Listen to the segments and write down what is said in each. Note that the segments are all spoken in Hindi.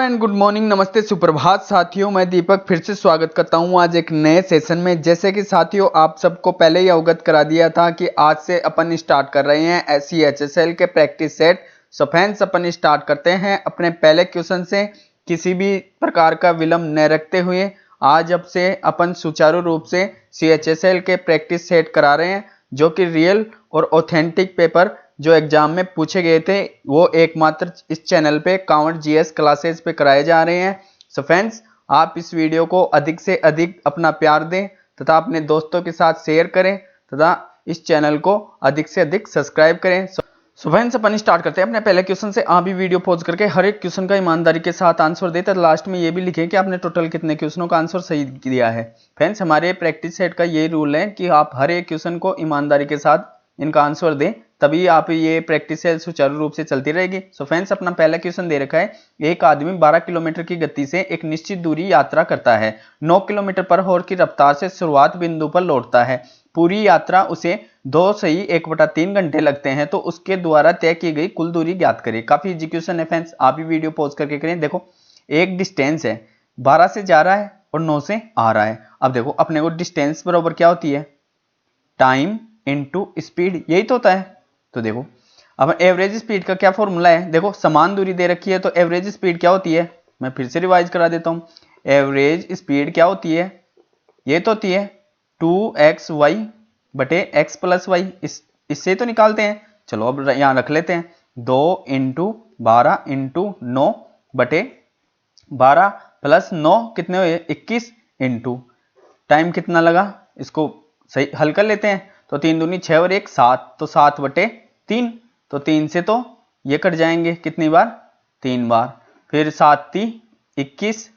एंड गुड मॉर्निंग, नमस्ते, सुप्रभात साथियों। मैं दीपक फिर से स्वागत करता हूं आज एक नए सेशन में। जैसे कि साथियों आप सबको पहले ही अवगत करा दिया था कि आज से अपन स्टार्ट कर रहे हैं SCHSL के प्रैक्टिस सेट। सो फ्रेंड्स, अपन स्टार्ट करते हैं अपने पहले क्वेश्चन से। किसी भी प्रकार का विलंब न रखते हुए आज अब से अपन सुचारू रूप से CHSL के प्रैक्टिस सेट करा रहे हैं, जो कि रियल और ऑथेंटिक पेपर जो एग्जाम में पूछे गए थे वो एकमात्र इस चैनल पे कांवड़ GS क्लासेस पे कराए जा रहे हैं। सो फ्रेंड्स, आप इस वीडियो को अधिक से अधिक अपना प्यार दें तथा अपने दोस्तों के साथ शेयर करें तथा इस चैनल को अधिक से अधिक सब्सक्राइब करें। सो फ्रेंड्स, अपन स्टार्ट करते हैं अपने पहले क्वेश्चन से। आप भी वीडियो पॉज करके हर एक क्वेश्चन का ईमानदारी के साथ आंसर देते हैं। लास्ट में ये भी लिखें कि आपने टोटल कितने क्वेश्चनों का आंसर सही दिया है। फ्रेंड्स, हमारे प्रैक्टिस सेट का ये रूल है कि आप हर एक क्वेश्चन को ईमानदारी के साथ इनका आंसर दें, तभी आप ये प्रैक्टिस सेट सुचारू रूप से चलती रहेगी। सो फ्रेंड्स, अपना पहला क्वेश्चन दे रखा है, एक आदमी 12 किलोमीटर की गति से एक निश्चित दूरी यात्रा करता है। 9 किलोमीटर पर हॉर की रफ्तार से शुरुआत बिंदु पर लौटता है। पूरी यात्रा उसे 2 घंटे लगते हैं, तो उसके द्वारा तय की गई कुल दूरी ज्ञात करें। काफी इजी क्वेश्चन है फ्रेंड्स, आप भी वीडियो पॉज करके करें। देखो, एक डिस्टेंस है, 12 से जा रहा है और 9 से आ रहा है। अब देखो, अपने को डिस्टेंस बराबर क्या होती है, टाइम इनटू स्पीड, यही तो होता है। तो देखो, अब एवरेज स्पीड का क्या फॉर्मूला है, देखो समान दूरी दे रखी है तो एवरेज स्पीड क्या होती है, मैं फिर से रिवाइज करा देता हूं। एवरेज स्पीड क्या होती है, ये तो होती है 2xy बटे x प्लस वाई। इससे तो निकालते हैं। चलो अब यहां रख लेते हैं, 2 इंटू 12 इंटू 9 बटे 12 प्लस 9 कितने हुए, 21 इंटू टाइम कितना लगा, इसको सही हल कर लेते हैं। तो 3 दूनी 6 और 1 7, तो 7 बटे 3। तो 3 से तो ये कट जाएंगे, कितनी बार, 3 बार। फिर 7 × 21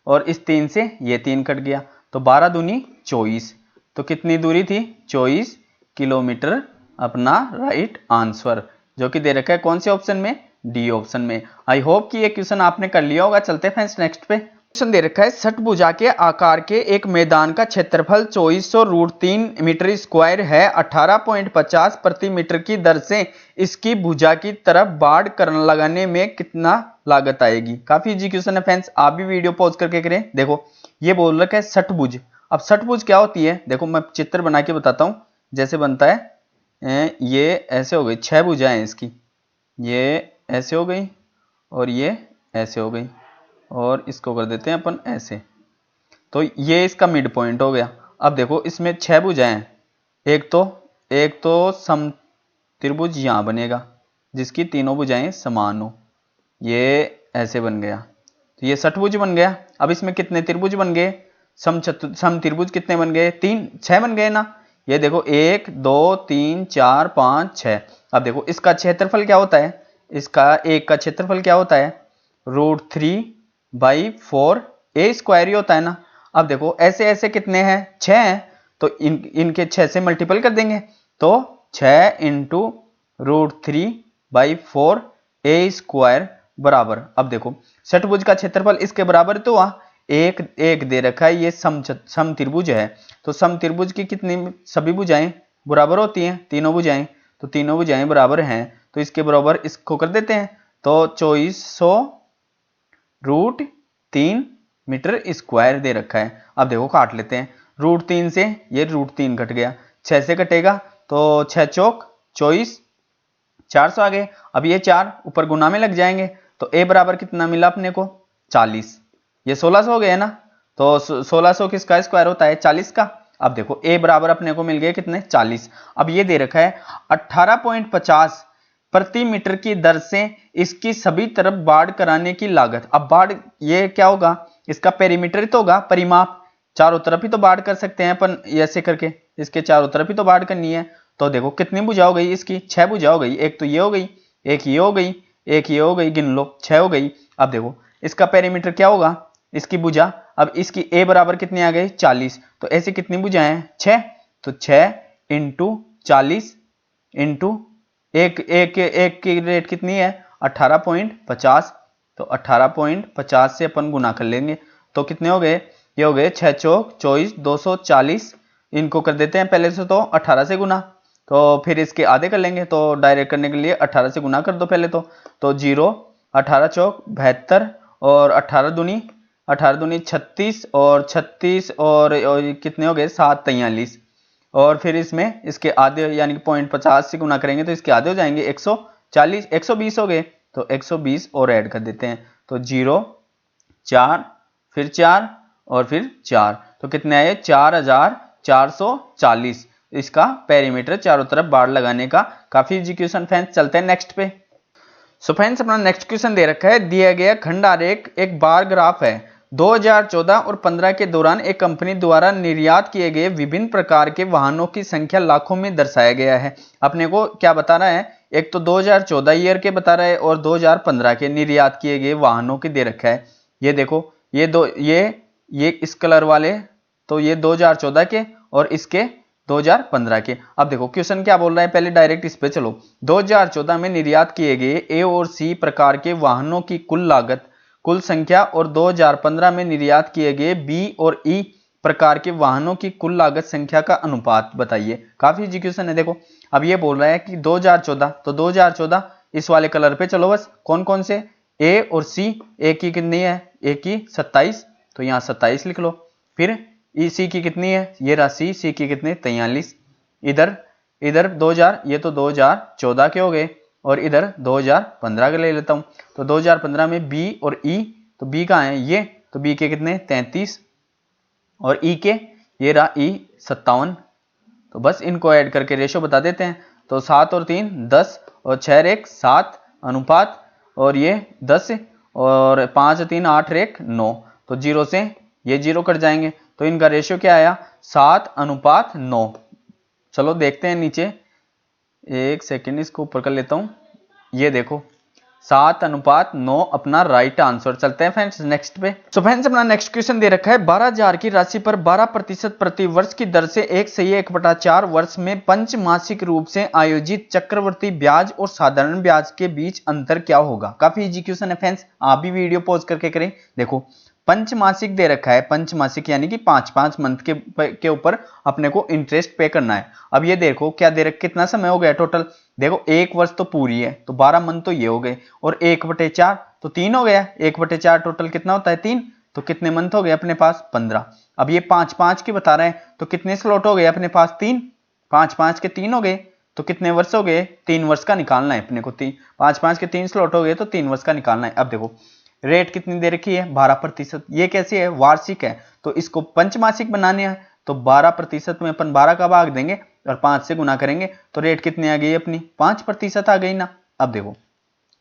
और इस 3 से ये 3 कट गया, तो 12 दूनी 24। तो कितनी दूरी थी, 24 किलोमीटर अपना राइट आंसर, जो कि दे रखा है कौन से ऑप्शन में, डी ऑप्शन में। आई होप कि ये क्वेश्चन आपने कर लिया होगा। चलते हैं फ्रेंड्स नेक्स्ट पे। क्वेश्चन दे रखा है, षटभुजा के आकार के एक मैदान का क्षेत्रफल 2400√3 मीटर स्क्वायर है। 18.50 प्रति मीटर की दर से इसकी भुजा की तरफ बाड़ लगाने में कितना लागत आएगी। काफी इजी क्वेश्चन है फ्रेंड्स, आप भी वीडियो पॉज करके करें। देखो, ये बोल रखा है षटभुज। अब षटभुज क्या होती है, देखो मैं चित्र बना के बताता हूं जैसे बनता है। ये ऐसे हो गई, 6 भुजाएं इसकी, ये ऐसे हो गई और ये ऐसे हो गई, और इसको कर देते हैं अपन ऐसे। तो ये इसका मिड पॉइंट हो गया। अब देखो, इसमें 6 भुजाएं हैं, एक तो सम त्रिभुज यहां बनेगा जिसकी तीनों भुजाएं समान हो, ये ऐसे बन गया, तो ये षटभुज बन गया। अब इसमें कितने त्रिभुज बन गए, सम त्रिभुज कितने बन गए, 6 बन गए ना। ये देखो 1 2 3 4 5 6। अब देखो, इसका क्षेत्रफल क्या होता है, इसका एक का क्षेत्रफल क्या होता है, √3/4 a स्क्वायर ही होता है ना। अब देखो, ऐसे ऐसे कितने हैं, 6 हैं, तो इनके 6 से मल्टीपल कर देंगे, तो 6 इंटू √3/4 a स्क्वायर बराबर। अब देखो, षटभुज का क्षेत्रफल इसके बराबर तो हुआ, एक दे रखा है, ये सम त्रिभुज है, तो सम त्रिभुज की कितनी सभी भुजाएं बराबर होती हैं, तीनों भुजाएं, तो तीनों भुजाएं बराबर हैं, तो इसके बराबर इसको कर देते हैं। तो 2400√3 मीटर स्क्वायर दे रखा है। अब देखो, काट लेते हैं, √3 से ये √3 कट गया, 6 से कटेगा तो 6 चौक 24, 400 आ गए। अब ये 4 ऊपर गुना में लग जाएंगे, तो a बराबर कितना मिला अपने को, 40। ये 1600 हो गया ना, तो 1600 किसका स्क्वायर होता है, 40 का। अब देखो, a बराबर अपने को मिल गए कितने, 40। अब ये दे रखा है 18.50 प्रति मीटर की दर से इसकी सभी तरफ बाड़ कराने की लागत। अब बाड़ ये क्या होगा, इसका पेरीमीटर तो होगा, परिमाप, चारों तरफ ही तो बाड़ कर सकते हैं अपन ऐसे करके, इसके चारों तरफ ही तो बाड़ करनी है। तो देखो कितनी भुजा हो गई इसकी, 6 भुजा हो गई, एक तो ये हो गई, एक ये हो गई, एक ये हो गई, गिन लो 6 हो गई। अब देखो, इसका पेरीमीटर क्या होगा, इसकी भुजा, अब इसकी a बराबर कितनी आ गई, 40, तो ऐसे कितनी भुजाएं हैं, 6, तो 6 इंटू 40 इंटू एक की रेट कितनी है, 18.50, तो 18.50 से अपन गुना कर लेंगे, तो कितने हो गए, ये हो गए 6 चौक 24, 240। इनको कर देते हैं पहले से, तो 18 से गुना, तो फिर इसके आधे कर लेंगे, तो डायरेक्ट करने के लिए 18 से गुना कर दो पहले तो 0, 18 चौक 72 और 18 दूनी 36 और 36 और कितने हो गए 7 43 और फिर इसमें इसके आधे यानी कि 0.50 से गुना करेंगे तो इसके आधे हो जाएंगे 140 120 हो गए तो 120 और ऐड कर देते हैं तो 0 4 फिर 4 और फिर 4 तो कितने आए 4440 इसका पेरीमीटर चारों तरफ बाड़ लगाने का। काफी एग्जीक्यूशन फ्रेंड्स, चलते हैं नेक्स्ट पे। सो फ्रेंड्स अपना नेक्स्ट क्वेश्चन दे रखा है, दिया गया खंड आरेख एक बार ग्राफ है। 2014 और 15 के दौरान एक कंपनी द्वारा निर्यात किए गए विभिन्न प्रकार के वाहनों की संख्या लाखों में दर्शाया गया है। अपने को क्या बता रहा है, एक तो 2014 ईयर के बता रहा है और 2015 के निर्यात किए गए वाहनों के दे रखा है। ये देखो ये इस कलर वाले तो ये 2014 के और इसके 2015 के। अब देखो क्वेश्चन क्या बोल रहा है, पहले डायरेक्ट इस पे चलो। 2014 में निर्यात किए गए ए और सी प्रकार के वाहनों की कुल लागत कुल संख्या और 2015 में निर्यात किए गए बी और ई प्रकार के वाहनों की कुल लागत संख्या का अनुपात बताइए। काफी एग्जीक्यूशन है। देखो अब ये बोल रहा है कि 2014 तो 2014 इस वाले कलर पे चलो बस। कौन कौन से ए और सी, ए की कितनी है, ए की 27 तो यहाँ 27 लिख लो। फिर ई सी की कितनी है, ये रहा सी, सी की कितनी 43। इधर 2000 ये तो 2014 के हो गए और इधर 2015 के ले लेता हूं तो 2015 में बी और ई तो बी कहाँ है ये तो बी के कितने 33 और ई के ये रहा ई 57। तो बस इनको ऐड करके रेशो बता देते हैं तो 7 और 3 10 और 6 और 1 7 अनुपात और ये 10 और 5 और 3 8 और 1 9 तो 0 से ये 0 कट जाएंगे तो इनका रेशियो क्या आया 7:9। चलो देखते हैं नीचे, एक सेकेंड इसको ऊपर कर लेता हूं। ये देखो 7:9 अपना राइट आंसर। चलते हैं फ्रेंड्स नेक्स्ट पे। तो फ्रेंड्स अपना नेक्स्ट क्वेश्चन दे रखा है, 12,000 की राशि पर 12% प्रति वर्ष की दर से 1/4 वर्ष में पंचमासिक रूप से आयोजित चक्रवृद्धि ब्याज और साधारण ब्याज के बीच अंतर क्या होगा। काफी इजी क्वेश्चन है फ्रेंड्स, आप भी वीडियो पॉज करके करें। देखो पंचमासिक दे रखा है, पंचमासिक यानी कि 5 मंथ के ऊपर अपने को इंटरेस्ट पे करना है। अब ये देखो क्या दे रखा, कितना समय हो गया टोटल, देखो 1 वर्ष तो पूरी है तो 12 मंथ तो ये हो गए और 1/4 तो 3 हो गया। 1/4 टोटल कितना होता है 3 तो कितने मंथ हो गए अपने पास 15। अब ये 5 की बता रहे हैं तो कितने स्लॉट हो गए अपने पास 3, 5 के 3 हो गए तो कितने वर्ष हो गए 3 वर्ष का निकालना है अपने को। 5 के 3 स्लॉट हो गए तो 3 वर्ष का निकालना है। अब देखो रेट कितनी दे रखी है 12%। ये कैसे है, वार्षिक है तो इसको पंचमासिक बनाने है तो 12% में अपन 12 का भाग देंगे और 5 से गुना करेंगे तो रेट कितनी आ गई अपनी 5% आ गई ना। अब देखो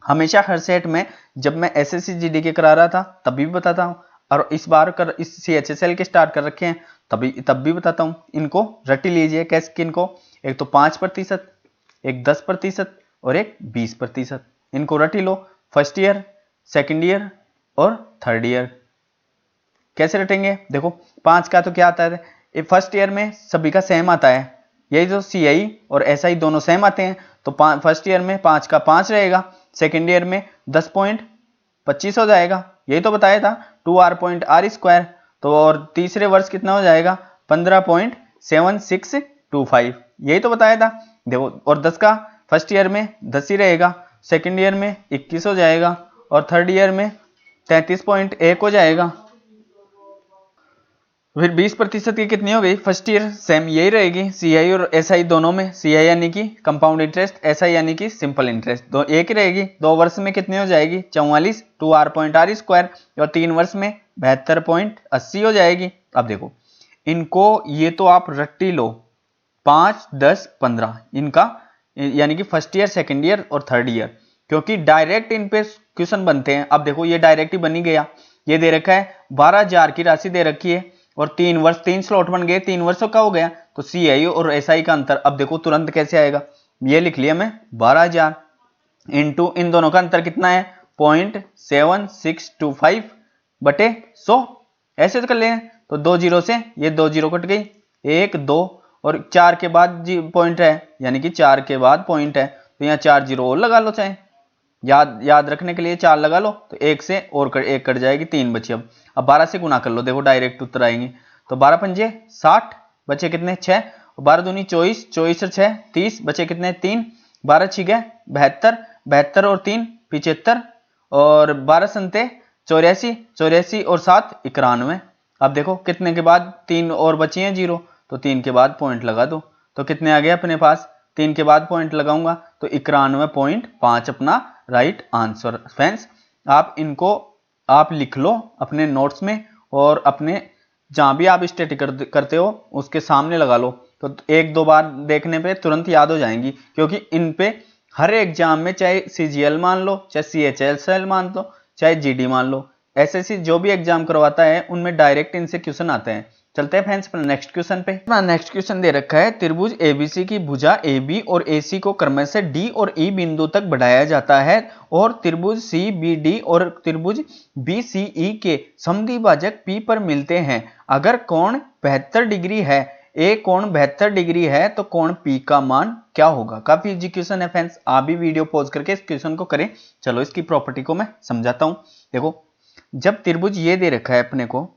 हमेशा हर सेट में जब मैं एसएससी जीडी के करा रहा था तब भी बताता हूँ और इस बार इस सीएचएसएल के स्टार्ट कर रखे हैं तब भी बताता हूँ। इनको रटी लीजिए कैसे, किनको, एक तो 5%, एक 10% और एक 20%। इनको रटी लो, फर्स्ट ईयर, सेकेंड ईयर और थर्ड ईयर। कैसे रटेंगे, देखो 5 का तो क्या आता है, फर्स्ट ईयर में सभी का सेम आता है, यही तो सीआई और एसआई दोनों सेम आते हैं तो फर्स्ट ईयर में 5 का 5 रहेगा, सेकेंड ईयर में 10.25 हो जाएगा, यही तो बताया था 2r.r²। तो और तीसरे वर्ष कितना हो जाएगा 15.7625, यही तो बताया था। देखो और 10 का फर्स्ट ईयर में 10 ही रहेगा, सेकेंड ईयर में 21 हो जाएगा और थर्ड ईयर में 33.1 हो जाएगा। फिर 20% की कितनी हो गई, फर्स्ट ईयर सेम यही रहेगी सीआई और एसआई दोनों में, सीआई यानी कि कंपाउंड इंटरेस्ट, एसआई यानी कि सिंपल इंटरेस्ट, दो एक ही रहेगी। 2 वर्ष में कितनी हो जाएगी 44 2r.r² और 3 वर्ष में 72.80 हो जाएगी। अब देखो इनको ये तो आप रट्टी लो 5 10 15 इनका यानी कि फर्स्ट ईयर, सेकेंड ईयर और थर्ड ईयर, क्योंकि डायरेक्ट इन पे क्वेश्चन बनते हैं। अब देखो ये डायरेक्ट ही बनी गया, ये दे रखा है 12,000 की राशि दे रखी है और 3 वर्ष, 3 स्लॉट बन गए, 3 वर्षों का हो गया तो सीआई और एसआई का अंतर। अब देखो तुरंत कैसे आएगा, ये लिख लिया मैं 12,000 इंटू इन दोनों का अंतर कितना है 0.7625 बटे 100, ऐसे तो कर लें तो 2 जीरो से ये 2 जीरो कट गई, 1 2 और 4 के बाद पॉइंट है यानी कि 4 के बाद पॉइंट है तो यहाँ 4 जीरो और लगा लो, चाहे याद रखने के लिए 4 लगा लो तो 1 से और एक कट जाएगी, 3 बची। अब 12 से गुना कर लो, देखो डायरेक्ट उत्तर आएंगे तो 12 पंजे 60 बचे कितने 6, 12 दूनी 24, 24 और 6 30 बचे कितने 3, 12 छिके 72, 72 और 3 75 और 12 संते 84, 84 और 7 91। अब देखो कितने के बाद 3 और बची हैं 0, तो 3 के बाद पॉइंट लगा दो, तो कितने आ गए अपने पास, 3 के बाद पॉइंट लगाऊंगा तो 91.5 अपना राइट आंसर। फ्रेंड्स आप इनको आप लिख लो अपने नोट्स में, और अपने जहां भी आप स्टडी करते हो उसके सामने लगा लो, तो एक दो बार देखने पे तुरंत याद हो जाएंगी, क्योंकि इन पे हर एग्जाम में चाहे CGL मान लो, चाहे CHSL मान लो, चाहे GD मान लो, SSC जो भी एग्जाम करवाता है उनमें डायरेक्ट इनसे क्वेश्चन आते हैं। चलते हैं फ्रेंड्स नेक्स्ट क्वेश्चन पे। नेक्स्ट क्वेश्चन दे रखा है, त्रिभुज ABC की भुजा AB और AC को क्रम से D और E बिंदु तक बढ़ाया जाता है, और त्रिभुज CBD और त्रिभुज BCE के समद्विभाजक P पर मिलते हैं। अगर कोण 72 डिग्री है, ए कोण 72 डिग्री है, तो कोण P का मान क्या होगा। काफी इजी क्वेश्चन है फ्रेंड्स, आप भी वीडियो पॉज करके इस क्वेश्चन को करें। चलो इसकी प्रॉपर्टी को मैं समझाता हूं। देखो जब त्रिभुज ये दे रखा है अपने को,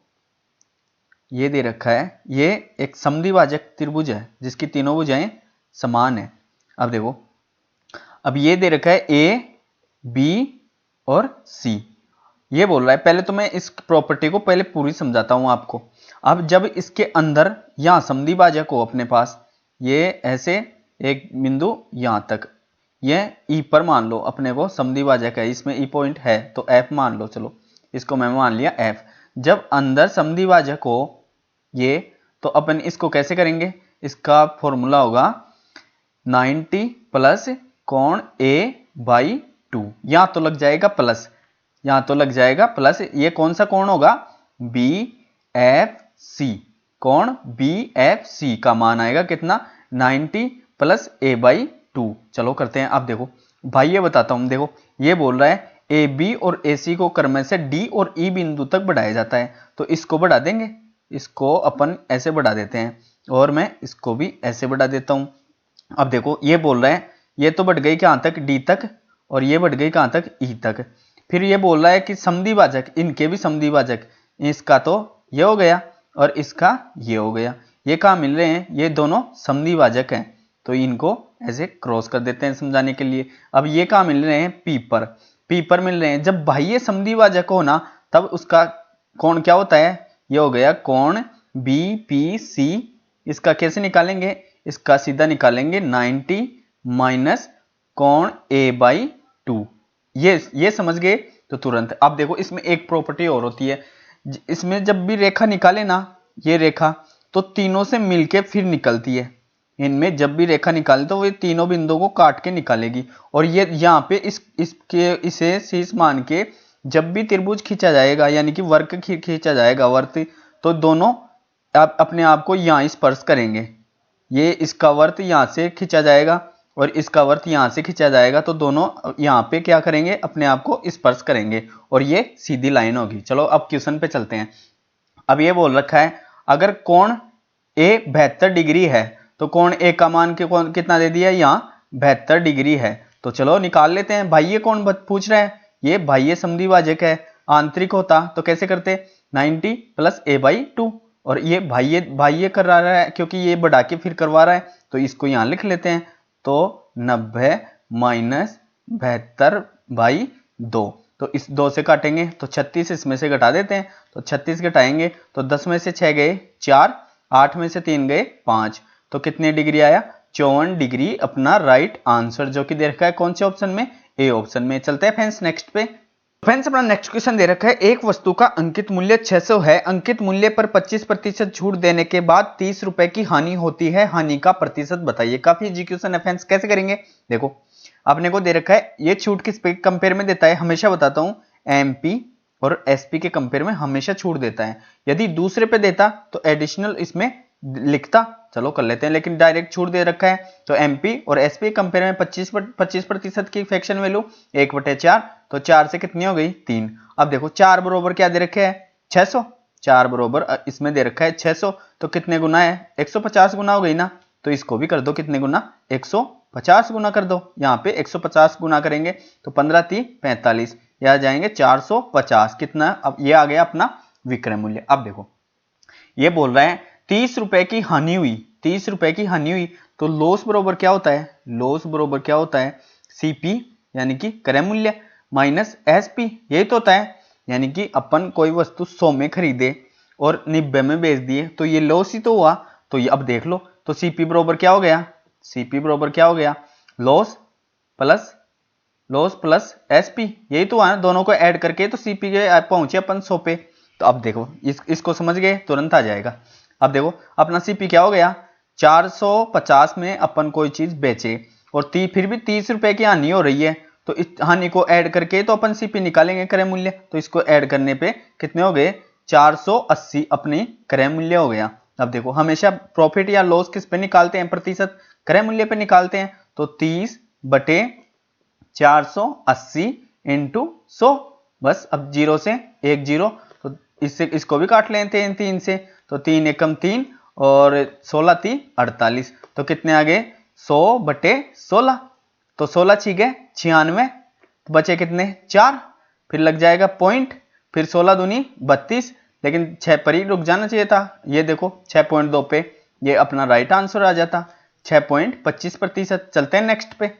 ये दे रखा है, ये एक समद्विभाजक त्रिभुज है जिसकी तीनों भुजाएं समान है। अब देखो अब ये दे रखा है A, B और C, ये बोल रहा है। पहले तो मैं इस प्रॉपर्टी को पहले पूरी समझाता हूं आपको। अब जब इसके अंदर यहां समद्विभाजक हो अपने पास, ये ऐसे एक बिंदु यहां तक, ये E पर मान लो अपने को समद्विभाजक है, इसमें E पॉइंट है तो F मान लो, चलो इसको मैं मान लिया F। जब अंदर समद्विभाजक हो ये, तो अपन इसको कैसे करेंगे, इसका फॉर्मूला होगा 90 प्लस कोण A/2, यहां तो लग जाएगा प्लस, यहां तो लग जाएगा प्लस, ये कौन सा कोण होगा, BFC, कोण BFC का मान आएगा कितना, 90 प्लस A/2। चलो करते हैं। अब देखो भाई ये बताता हूं, देखो ये बोल रहा है AB और AC को क्रम से D और E बिंदु तक बढ़ाया जाता है, तो इसको बढ़ा देंगे, इसको अपन ऐसे बढ़ा देते हैं, और मैं इसको भी ऐसे बढ़ा देता हूं। अब देखो ये बोल रहा है ये तो बढ़ गई कहां तक, D तक, और ये बढ़ गई कहां तक, E तक। फिर ये बोल रहा है कि समद्विभाजक, इनके भी समद्विभाजक, इसका तो ये हो गया और इसका ये हो गया, ये कहां मिल रहे हैं, ये दोनों समद्विभाजक हैं, तो इनको ऐसे क्रॉस कर देते हैं समझाने के लिए। अब ये कहां मिल रहे हैं, P पर मिल रहे हैं। जब बाह्य समद्विभाजक हो ना, तब उसका कोण क्या होता है, ये हो गया कोण BPC। इसका कैसे निकालेंगे, इसका सीधा निकालेंगे 90 माइनस कोण A/2, ये समझ गए तो तुरंत। अब देखो इसमें एक प्रॉपर्टी और होती है, इसमें जब भी रेखा निकाले ना, ये रेखा तो तीनों से मिलके फिर निकलती है, इनमें जब भी रेखा निकाले तो वो तीनों बिंदुओं को काट के निकालेगी, और ये यहाँ पे इसे शीर्ष मान के जब भी त्रिभुज खींचा जाएगा, यानी कि वर्क खींचा जाएगा, वर्त, तो दोनों अपने आप को यहाँ स्पर्श करेंगे। ये इसका वर्त यहाँ से खींचा जाएगा और इसका वर्त यहाँ से खींचा जाएगा, तो दोनों यहाँ पे क्या करेंगे, अपने आप को स्पर्श करेंगे, और ये सीधी लाइन होगी। चलो अब क्वेश्चन पे चलते हैं। अब ये बोल रखा है अगर कोण A 72 डिग्री है, तो कोण A का मान कितना दे दिया, यहाँ 72 डिग्री है, तो चलो निकाल लेते हैं। बाह्य कोण पूछ रहा है, ये बाह्य समद्विभाजक है, आंतरिक होता तो कैसे करते, 90 प्लस A/2, और ये बाह्य कर रहा है क्योंकि ये बढ़ा के फिर करवा रहा है, तो इसको यहां लिख लेते हैं, तो 90 माइनस 72/2, तो इस 2 से काटेंगे तो 36 इसमें से घटा देते हैं, तो 36 घटाएंगे तो 10 में से 6 गए 4, 8 में से 3 गए 5, तो कितने डिग्री आया, 54 डिग्री अपना राइट आंसर, जो कि दे रखा है कौन से ऑप्शन में, ए ऑप्शन में। चलते हैं फ्रेंड्स नेक्स्ट पे। फ्रेंड्स अपना नेक्स्ट क्वेश्चन दे रखा है, एक वस्तु का अंकित मूल्य 600 है, अंकित मूल्य पर 25% छूट देने के बाद 30 रुपए की हानि होती है, हानि का प्रतिशत बताइए। काफी इजी क्वेश्चन है फ्रेंड्स, कैसे करेंगे, देखो आपने को दे रखा है, ये छूट किस पे कंपेयर में देता है, हमेशा बताता हूं MP और SP के कंपेयर में हमेशा छूट देता है। यदि दूसरे पे देता तो एडिशनल इसमें लिखता, चलो कर लेते हैं, लेकिन डायरेक्ट छूट दे रखा है, तो MP और SP कंपेयर में 25% की फ्रैक्शन वैल्यू 1/4, तो 4 से कितनी हो गई, 3। अब देखो 4 बरोबर क्या दे रखे है, 600, 4 बरोबर इसमें दे रखा है 600, तो कितने गुना है, 150 गुना हो गई ना, तो इसको भी कर दो कितने गुना, 150 गुना कर दो, यहाँ पे 150 गुना करेंगे तो 15 3 45, यह जाएंगे 450, कितना, अब ये आ गया अपना विक्रय मूल्य। अब देखो ये बोल रहा है 30 रुपए की हानि हुई, 30 रुपए की हानि हुई, तो लॉस बरोबर क्या होता है, लॉस बरोबर क्या होता है, CP यानी कि क्रय मूल्य माइनस SP, यही तो होता है। यानी कि अपन कोई वस्तु 100 में खरीदे और 90 में बेच दिए तो ये लॉस ही तो हुआ। तो ये अब देख लो, तो सीपी बराबर क्या हो गया, सीपी बराबर क्या हो गया, लॉस प्लस एसपी, यही तो है, दोनों को ऐड करके तो सीपी के पहुंचे अपन 100 पे। तो अब देखो इसको समझ गए, तुरंत आ जाएगा। अब देखो अपना सीपी क्या हो गया, 450 में अपन कोई चीज बेचे और फिर भी 30 रुपए की हानि हो रही है, तो इस हानि को ऐड करके तो अपन सीपी निकालेंगे क्रय मूल्य। तो इसको ऐड करने पे कितने हो गए, 480 अपनी क्रय मूल्य हो गया। अब देखो हमेशा प्रॉफिट या लॉस किस पे निकालते हैं, प्रतिशत क्रय मूल्य पे निकालते हैं। तो 30/480 इंटू 100, बस अब 0 से 1 0, तो इससे इसको भी काट लेते हैं 3 से, तो 3 एकम 3 और 16 3 48, तो कितने आ गए 100/16, तो 16 छीके 96, तो बचे कितने 4, फिर लग जाएगा पॉइंट, फिर 16 दूनी 32, लेकिन 6 पर ही रुक जाना चाहिए था। ये देखो 6.2 पे ये अपना राइट आंसर आ जाता, 6.25%। चलते हैं नेक्स्ट पे।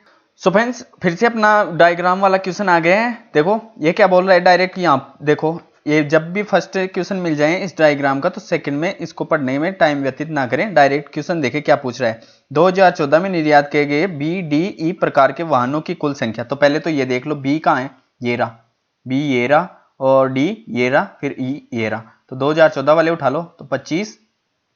सो फ्रेंड्स फिर से अपना डायग्राम वाला क्वेश्चन आ गए हैं। देखो ये क्या बोल रहा है डायरेक्ट, यहाँ देखो ये जब भी फर्स्ट क्वेश्चन मिल जाए इस डायग्राम का तो सेकंड में इसको पढ़ने में टाइम व्यतीत ना करें, डायरेक्ट क्वेश्चन देखें क्या पूछ रहा है। 2014 में निर्यात किए गए बी डी ई प्रकार के वाहनों की कुल संख्या। तो पहले तो ये देख लो बी कहाँ है, ये रहा, बी ये रहा और डी ये रहा, फिर ई ये रहा। तो 2014 वाले उठा लो, तो 25,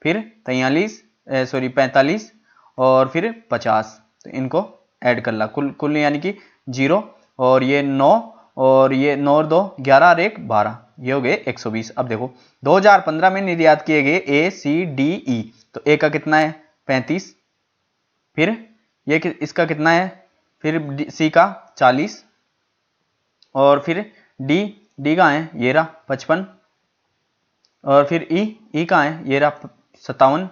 फिर 45 और फिर 50, तो इनको ऐड कर ला, कुल यानी कि 0 और ये 9 और ये 9 और 2 11 और 1 12, ये हो गए 120। अब देखो 2015 में निर्यात किए गए ए सी डी ई, तो ए का कितना है 35, फिर ये इसका कितना है, फिर सी का 40 और फिर डी कहाँ है, ये रहा 55 और फिर ई कहाँ है, ये रहा 57,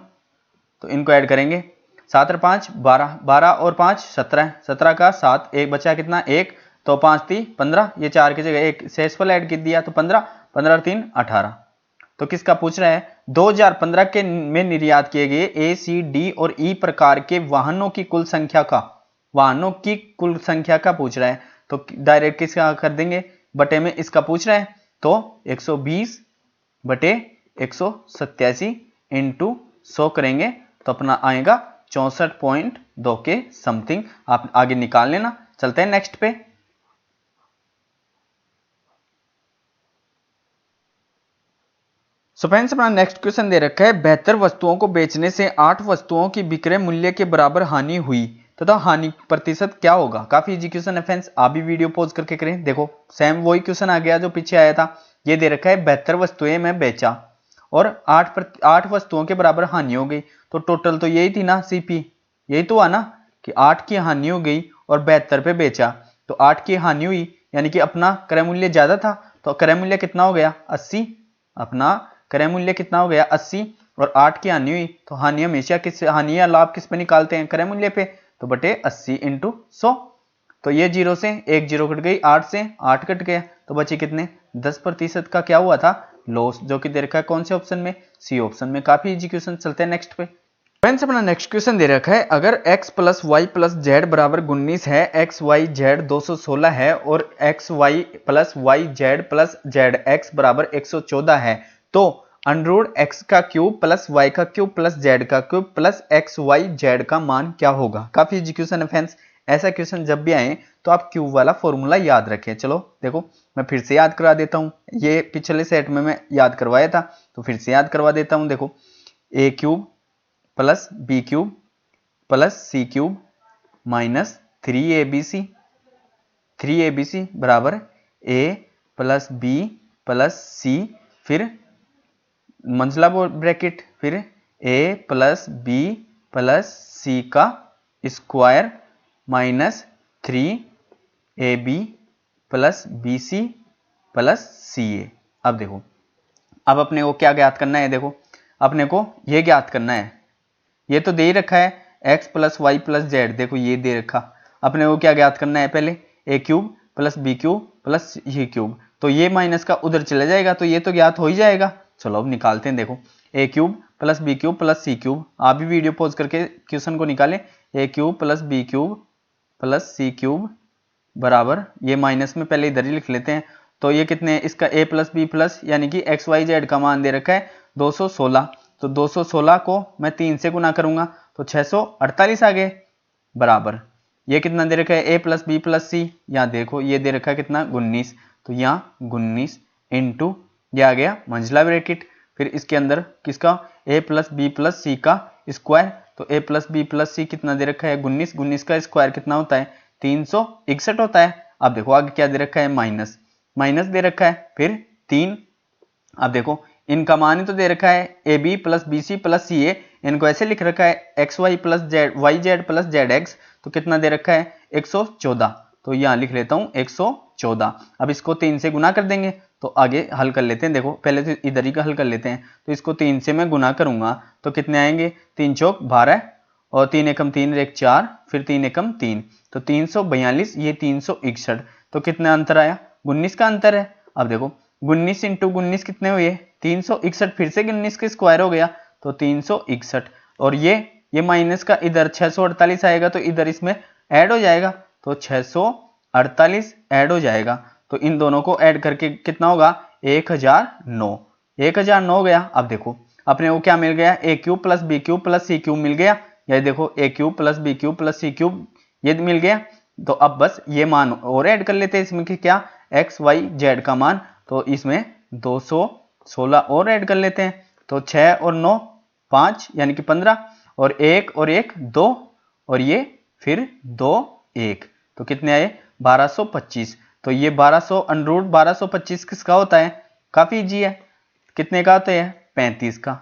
तो इनको ऐड करेंगे 7 और 5 12, 12 और 5 17, 17 का 7, एक बचा कितना 1, तो 5 3 15, ये 4 की जगह एक शेषफल ऐड कर दिया तो 15, 15 और 3 18। तो किसका पूछ रहा है, 2015 के में निर्यात किए गए ए सी डी और ई प्रकार के वाहनों की कुल संख्या का, वाहनों की कुल संख्या का पूछ रहा है। तो डायरेक्ट किसका कर देंगे, बटे में इसका पूछ रहा है, तो 120/187 इंटू 100 करेंगे तो अपना आएगा 64.2 के समथिंग, आप आगे निकाल लेना। चलते हैं नेक्स्ट पे। सो फ्रेंड्स अपना नेक्स्ट क्वेश्चन दे रखा है, 72 वस्तुओं को बेचने से 8 वस्तुओं की विक्रय मूल्य के बराबर हानि हुई तथा हानि प्रतिशत क्या होगा। काफी इजी क्वेश्चन है फ्रेंड्स, आप भी वीडियो पॉज करके करें। देखो सेम वही क्वेश्चन आ गया जो पीछे आया था। ये दे रखा है 72 वस्तुएं मैं बेचा और 8 वस्तुओं के बराबर हानि हो गई, तो टोटल तो यही थी ना सीपी, यही तो हुआ ना कि 8 की हानि हो गई और 72 पे बेचा, तो 8 की हानि हुई यानी कि अपना क्रय मूल्य ज्यादा था, तो क्रय मूल्य कितना हो गया 80, अपना क्रय मूल्य कितना हो गया 80 और 8 की हानि हुई, तो हानि हमेशा किस, हानि या लाभ किस पे निकालते हैं, क्रय मूल्य पे, तो बटे 80 इंटू 100, तो ये 0 से 1 0 कट गई, 8 से 8 कट गया, तो बचे कितने 10% का क्या हुआ था लॉस, जो कि दे रखा है कौन से ऑप्शन में, सी ऑप्शन में। काफी इजी क्वेश्चन। चलते हैं नेक्स्ट पे। फ्रेंड्स अपना नेक्स्ट क्वेश्चन दे रखा है, अगर x plus Y plus Z बराबर 19 है, एक्स वाई जेड 216 है और X Y plus Y Z plus Z X बराबर 114 है, तो अंडररूट x का क्यूब प्लस y का क्यूब प्लस z का cube plus X Y Z का मान क्या होगा। काफी इजी क्वेश्चन है फ्रेंड्स, ऐसा क्वेश्चन जब भी आए तो आप क्यूब वाला फॉर्मूला याद रखें। चलो देखो मैं फिर से याद करा देता हूं, ये पिछले सेट में मैं याद करवाया था तो फिर से याद करवा देता हूं। देखो A cube plus B cube plus C cube minus 3abc, 3abc बराबर a plus B plus C, फिर मंझला ब्रैकेट, फिर a plus B plus C का square minus 3ab plus B C plus C A. अब देखो अब अपने को क्या ज्ञात करना है, देखो अपने को ये ज्ञात करना है, ये तो दे ही रखा है x plus Y plus Z, देखो ये दे रखा, अपने को क्या ज्ञात करना है, पहले A cube plus B cube plus ये क्यूब, तो ये माइनस का उधर चला जाएगा तो ये तो ज्ञात हो ही जाएगा। चलो अब निकालते हैं। देखो A cube plus B cube plus C cube, आप भी वीडियो पॉज करके क्वेश्चन को निकालें, A cube plus B cube plus C cube बराबर, ये माइनस में पहले इधर ही लिख लेते हैं, तो ये कितने, इसका a प्लस बी प्लस यानी कि एक्स वाई जेड का मान दे रखा है 216। तो 216 को मैं 3 से गुना करूंगा तो 648 आ गए, बराबर ये कितना दे रखा है a प्लस बी प्लस सी, यहाँ देखो ये दे रखा है कितना 19, तो यहाँ 19 इंटू ये आ गया मंझला ब्रैकेट, फिर इसके अंदर किसका a plus B plus C का स्क्वायर, तो a प्लस बी प्लस सी कितना दे रखा है 19, 19 का स्क्वायर कितना होता है 361 होता है। अब देखो आगे क्या दे रखा है माइनस, माइनस दे रखा है, फिर 3, अब देखो इनका मान ही तो दे रखा है A B plus B C plus C A, इनको ऐसे लिख रखा है X Y plus Z Y Z plus Z X, तो कितना दे रखा है 114, तो यहाँ लिख लेता हूँ 114। अब इसको 3 से गुना कर देंगे, तो आगे हल कर लेते हैं, देखो पहले तो इधर ही का हल कर लेते हैं, तो इसको 3 से मैं गुना करूंगा तो कितने आएंगे 3 चौक 12 और 3 एकम 3 एक 4, फिर 3 एकम 3, तो 342, ये 361, तो कितना अंतर आया 19 का अंतर है। अब देखो 19 इंटू 19 कितने हुए 361, फिर से 19 के स्क्वायर हो गया तो 361, और ये माइनस का इधर 648 आएगा तो इधर इसमें ऐड हो जाएगा, तो 648 ऐड हो जाएगा, तो इन दोनों को ऐड करके कितना होगा 1009, 1009 गया। अब देखो अपने को क्या मिल गया A cube plus B cube plus C cube मिल गया, ये देखो A cube plus B cube plus C cube ये मिल गया। तो अब बस ये मान और ऐड कर लेते हैं इसमें कि क्या एक्स वाई जेड का मान, तो इसमें 216 और ऐड कर लेते हैं, तो 6 और 9 5 यानी कि 15, और 1 और 1 2, और ये फिर 2 1, तो कितने आए 1225। तो ये 1200 अंडरूट 1225 किसका होता है, काफी इजी है, कितने का होता है 35 का,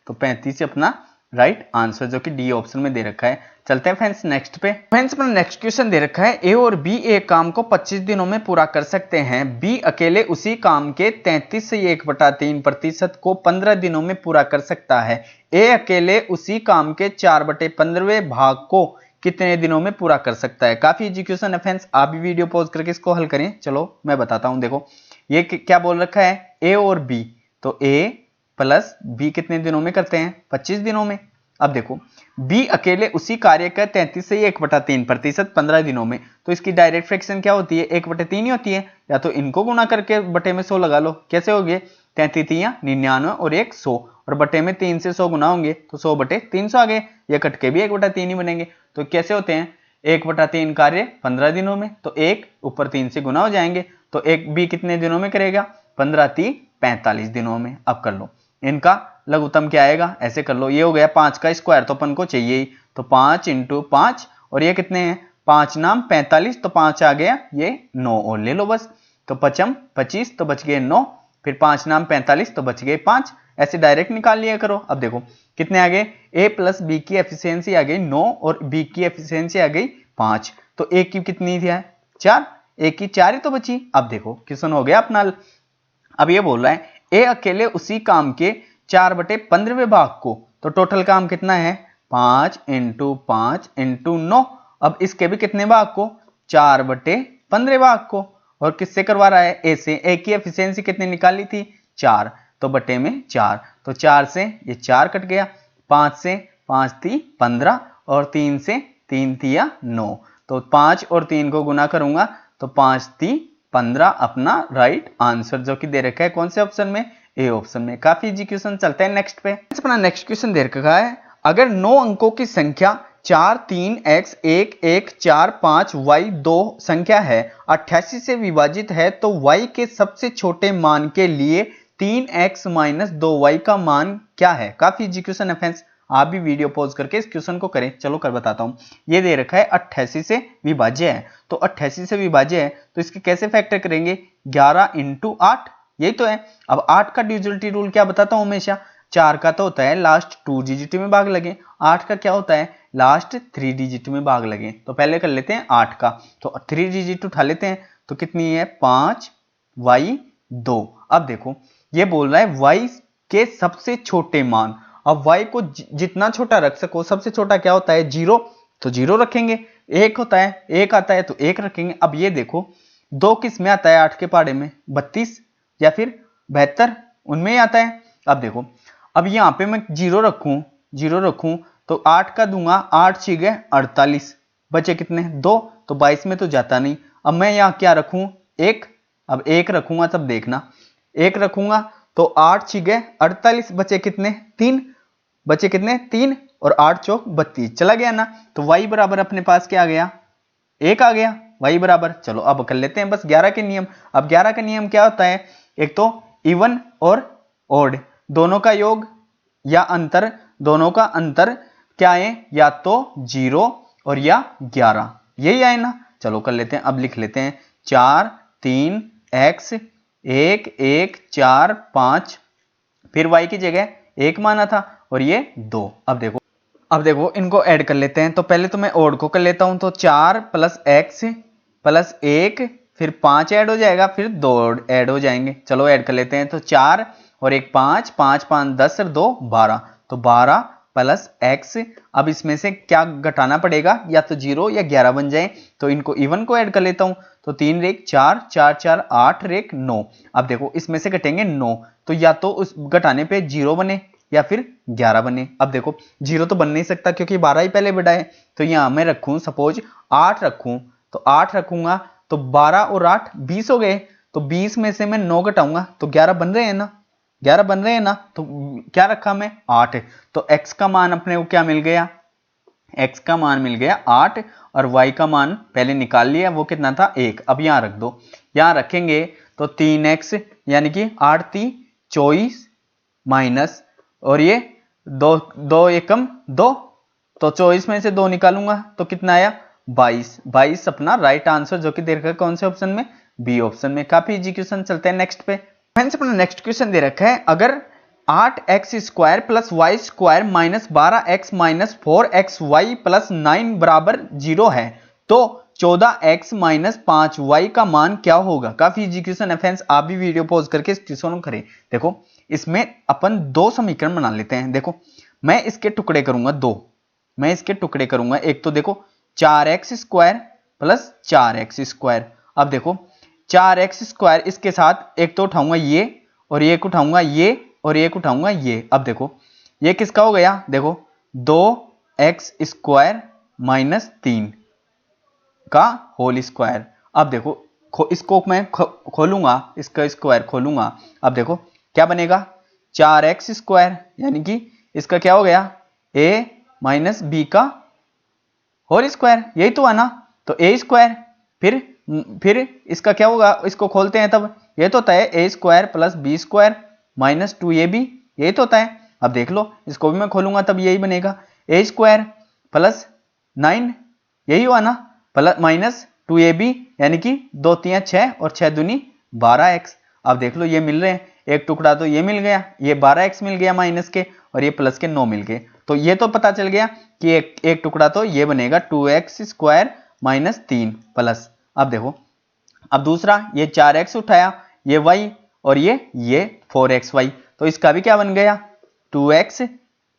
तो 35 अपना राइट आंसर जो कि डी ऑप्शन में दे रखा है। चलते हैं फ्रेंड्स नेक्स्ट पे। फ्रेंड्स अपना नेक्स्ट क्वेश्चन दे रखा है ए और बी एक काम को 25 दिनों में पूरा कर सकते हैं, बी अकेले उसी काम के 33 से 1/3% को 15 दिनों में पूरा कर सकता है, ए अकेले उसी काम के 4/15वें भाग को कितने दिनों में पूरा कर सकता है। काफी इजी क्वेश्चन है फ्रेंड्स, आप भी वीडियो पॉज करके इसको हल करें। चलो मैं बताता हूं, देखो ये क्या बोल रखा है ए और बी, तो ए प्लस बी कितने दिनों में करते हैं 25 दिनों में। अब देखो बी अकेले उसी कार्य का 33 से 1/3% 15 दिनों में, तो इसकी डायरेक्ट फ्रैक्शन क्या होती है 1/3 ही होती है, या तो इनको गुना करके बटे में 100 लगा लो, कैसे हो गए 33 99 और 100, और बटे में 3 से 100 गुना होंगे तो 100/300 आ गए, ये कट के भी 1/3 ही बनेंगे। तो कैसे होते हैं 1/3 कार्य 15 दिनों में, तो 1 ऊपर 3 से गुना हो जाएंगे, तो एक बी कितने दिनों में करेगा 15 3 45 दिनों में। अब कर लो इनका लघुत्तम क्या आएगा, ऐसे कर लो, ये हो गया 5 का स्क्वायर तो अपन को चाहिए ही, तो 5 इंटू 5, और ये कितने हैं 5 नाम 45, तो 5 आ गया, ये 9 और ले लो बस, तो 5 25 तो बच गए 9, फिर 5 नाम 45 तो बच गए 5, ऐसे डायरेक्ट निकाल लिया करो। अब देखो कितने आ गए ए प्लस बी की एफिशिएंसी आ गई 9 और बी की एफिशिएंसी आ गई 5, तो ए की कितनी थी 4, ए की 4 ही तो बची। अब देखो क्वेश्चन हो गया अपना। अब ये बोल रहा है ए अकेले उसी काम के 4/15वें भाग को, तो टोटल काम कितना है 5 इंटू 5 इंटू 9, अब इसके भी कितने भाग को 4/15 भाग को, और किससे करवा रहा है ए से, ए की एफिशिएंसी कितनी निकाली थी 4, तो बटे में 4, तो 4 से ये 4 कट गया, 5 से 5 थी 15, और 3 से 3 थी 9, तो 5 और 3 को गुना करूंगा तो 5 थी 15 अपना राइट आंसर जो कि दे रखा है कौन से ऑप्शन में, ए ऑप्शन में। काफी इजी क्वेश्चन, चलते हैं नेक्स्ट पे। अपना नेक्स्ट क्वेश्चन दे रखा है अगर 9 अंकों की संख्या 4 3 x 1 1 4 5 y 2 संख्या है 88 से विभाजित है, तो y के सबसे छोटे मान के लिए 3x - 2y का मान क्या है। काफी इजी क्वेश्चन है फ्रेंड्स, आप भी वीडियो पॉज करके इस क्वेश्चन को करें। चलो कर बताता हूं, ये दे रखा है 88 से विभाज्य है, तो 88 से विभाज्य है तो इसके कैसे फैक्टर करेंगे 11 इंटू 8, यही तो है। अब 8 का डिविजिबिलिटी रूल क्या बताता हूं हमेशा, 4 का तो होता है लास्ट 2 डिजिट में भाग लगे, 8 का क्या होता है लास्ट 3 डिजिट में भाग लगे। तो पहले कर लेते हैं 8 का, तो 3 डिजिट उठा लेते हैं, तो कितनी है 5 y 2। अब देखो ये बोल रहा है y के सबसे छोटे मान, अब y को जितना छोटा रख सको, सबसे छोटा क्या होता है 0, तो 0 रखेंगे, 1 होता है 1 आता है तो 1 रखेंगे। अब ये देखो 2 किस में आता है 8 के पहाड़े में 32 या फिर 72 उनमें ही आता है। अब देखो अब यहाँ पे मैं 0 रखूं तो 8 का दूंगा 8 छिगे 48, बचे कितने 2, तो 22 में तो जाता नहीं। अब मैं यहाँ क्या रखूं 1, अब 1 रखूंगा तब देखना, 1 रखूंगा तो 8 छिगे 48, बचे कितने 3, बचे कितने 3 और 8 चौक 32, चला गया ना। तो y बराबर अपने पास क्या आ गया 1 आ गया, y बराबर। चलो अब कर लेते हैं बस 11 के नियम। अब 11 का नियम क्या होता है, एक तो इवन और ओड दोनों का योग या अंतर, दोनों का अंतर क्या है, या तो 0 और या 11, यही आए ना। चलो कर लेते हैं, अब लिख लेते हैं 4 3 x 1 1 4 5, फिर y की जगह 1 माना था और ये 2। अब देखो इनको ऐड कर लेते हैं। तो पहले तो मैं ओड को कर लेता हूं, तो 4 प्लस x प्लस 1 फिर 5 ऐड हो जाएगा, फिर 2 ऐड हो जाएंगे। चलो ऐड कर लेते हैं, तो 4 और 1 5, 5 5 10 और 2 12, तो 12 प्लस x। अब इसमें से क्या घटाना पड़ेगा, या तो 0 या 11 बन जाए, तो इनको इवन को ऐड कर लेता हूं। तो 3 रेक 4 4 4 8 रेक 9। अब देखो इसमें से घटेंगे 9, तो या तो उस घटाने पे 0 बने या फिर 11 बने। अब देखो 0 तो बन नहीं सकता क्योंकि 12 ही पहले बढ़ा है, तो यहां मैं रखूं सपोज 8 रखूं, तो 8 रखूंगा तो 12 और 8 20 हो गए, तो 20 में से मैं 9 घटाऊंगा तो 11 बन रहे हैं ना, 11 बन रहे हैं ना। तो क्या रखा मैं 8, तो x का मान अपने को क्या मिल गया, x का मान मिल गया 8 और y का मान पहले निकाल लिया, वो कितना था 1। अब यहां रख दो, यहां रखेंगे तो 3x यानी कि 8 3 24 माइनस, और ये 2 2 एकम 2, तो 24 में से 2 निकालूंगा तो कितना आया 22। 22 अपना राइट आंसर, जो कि दे रखा है कौन से ऑप्शन में, बी ऑप्शन में। काफी इजी क्वेश्चन। चलते हैं नेक्स्ट पे। फ्रेंड्स अपना नेक्स्ट क्वेश्चन दे रखा है, अगर 8x square plus Y square minus 12x minus 4xy plus 9 बराबर 0 है, तो 14x माइनस 5y का मान क्या होगा। काफी इजी क्वेश्चन है फ्रेंड्स, आप भी वीडियो पॉज करके इस क्वेश्चन को करें। देखो इसमें अपन 2 समीकरण बना लेते हैं। देखो मैं इसके टुकड़े करूंगा 2, मैं इसके टुकड़े करूंगा। एक तो देखो 4x square plus 4x square. अब देखो 4x स्क्वायर इसके साथ एक तो उठाऊंगा ये, और एक उठाऊंगा ये, और एक उठाऊंगा ये। अब देखो ये किसका हो गया, देखो 2x स्क्वायर माइनस 3 का होल स्क्वायर। अब देखो इसको मैं खोलूंगा, इसका स्क्वायर खोलूंगा। अब देखो क्या बनेगा 4x स्क्वायर, यानी कि इसका क्या हो गया a माइनस बी का होल स्क्वायर, यही तो है ना। तो a स्क्वायर, फिर इसका क्या होगा, इसको खोलते हैं तब ये तो होता है a square plus B square minus 2ab, यही तो होता है। अब देख लो इसको भी मैं खोलूंगा तब यही बनेगा a स्क्वायर प्लस 9, यही हुआ ना, प्लस माइनस 2ab, यानी कि 2 3 6 और 6 दूनी 12x। अब देख लो ये मिल रहे हैं, एक टुकड़ा तो ये मिल गया, ये 12x मिल गया माइनस के, और ये प्लस के 9 मिल गए। तो ये तो पता चल गया कि एक टुकड़ा तो ये बनेगा 2x स्क्वायर माइनस 3 प्लस। अब देखो अब दूसरा ये 4x उठाया, ये y, और ये 4xy, तो इसका भी क्या बन गया 2x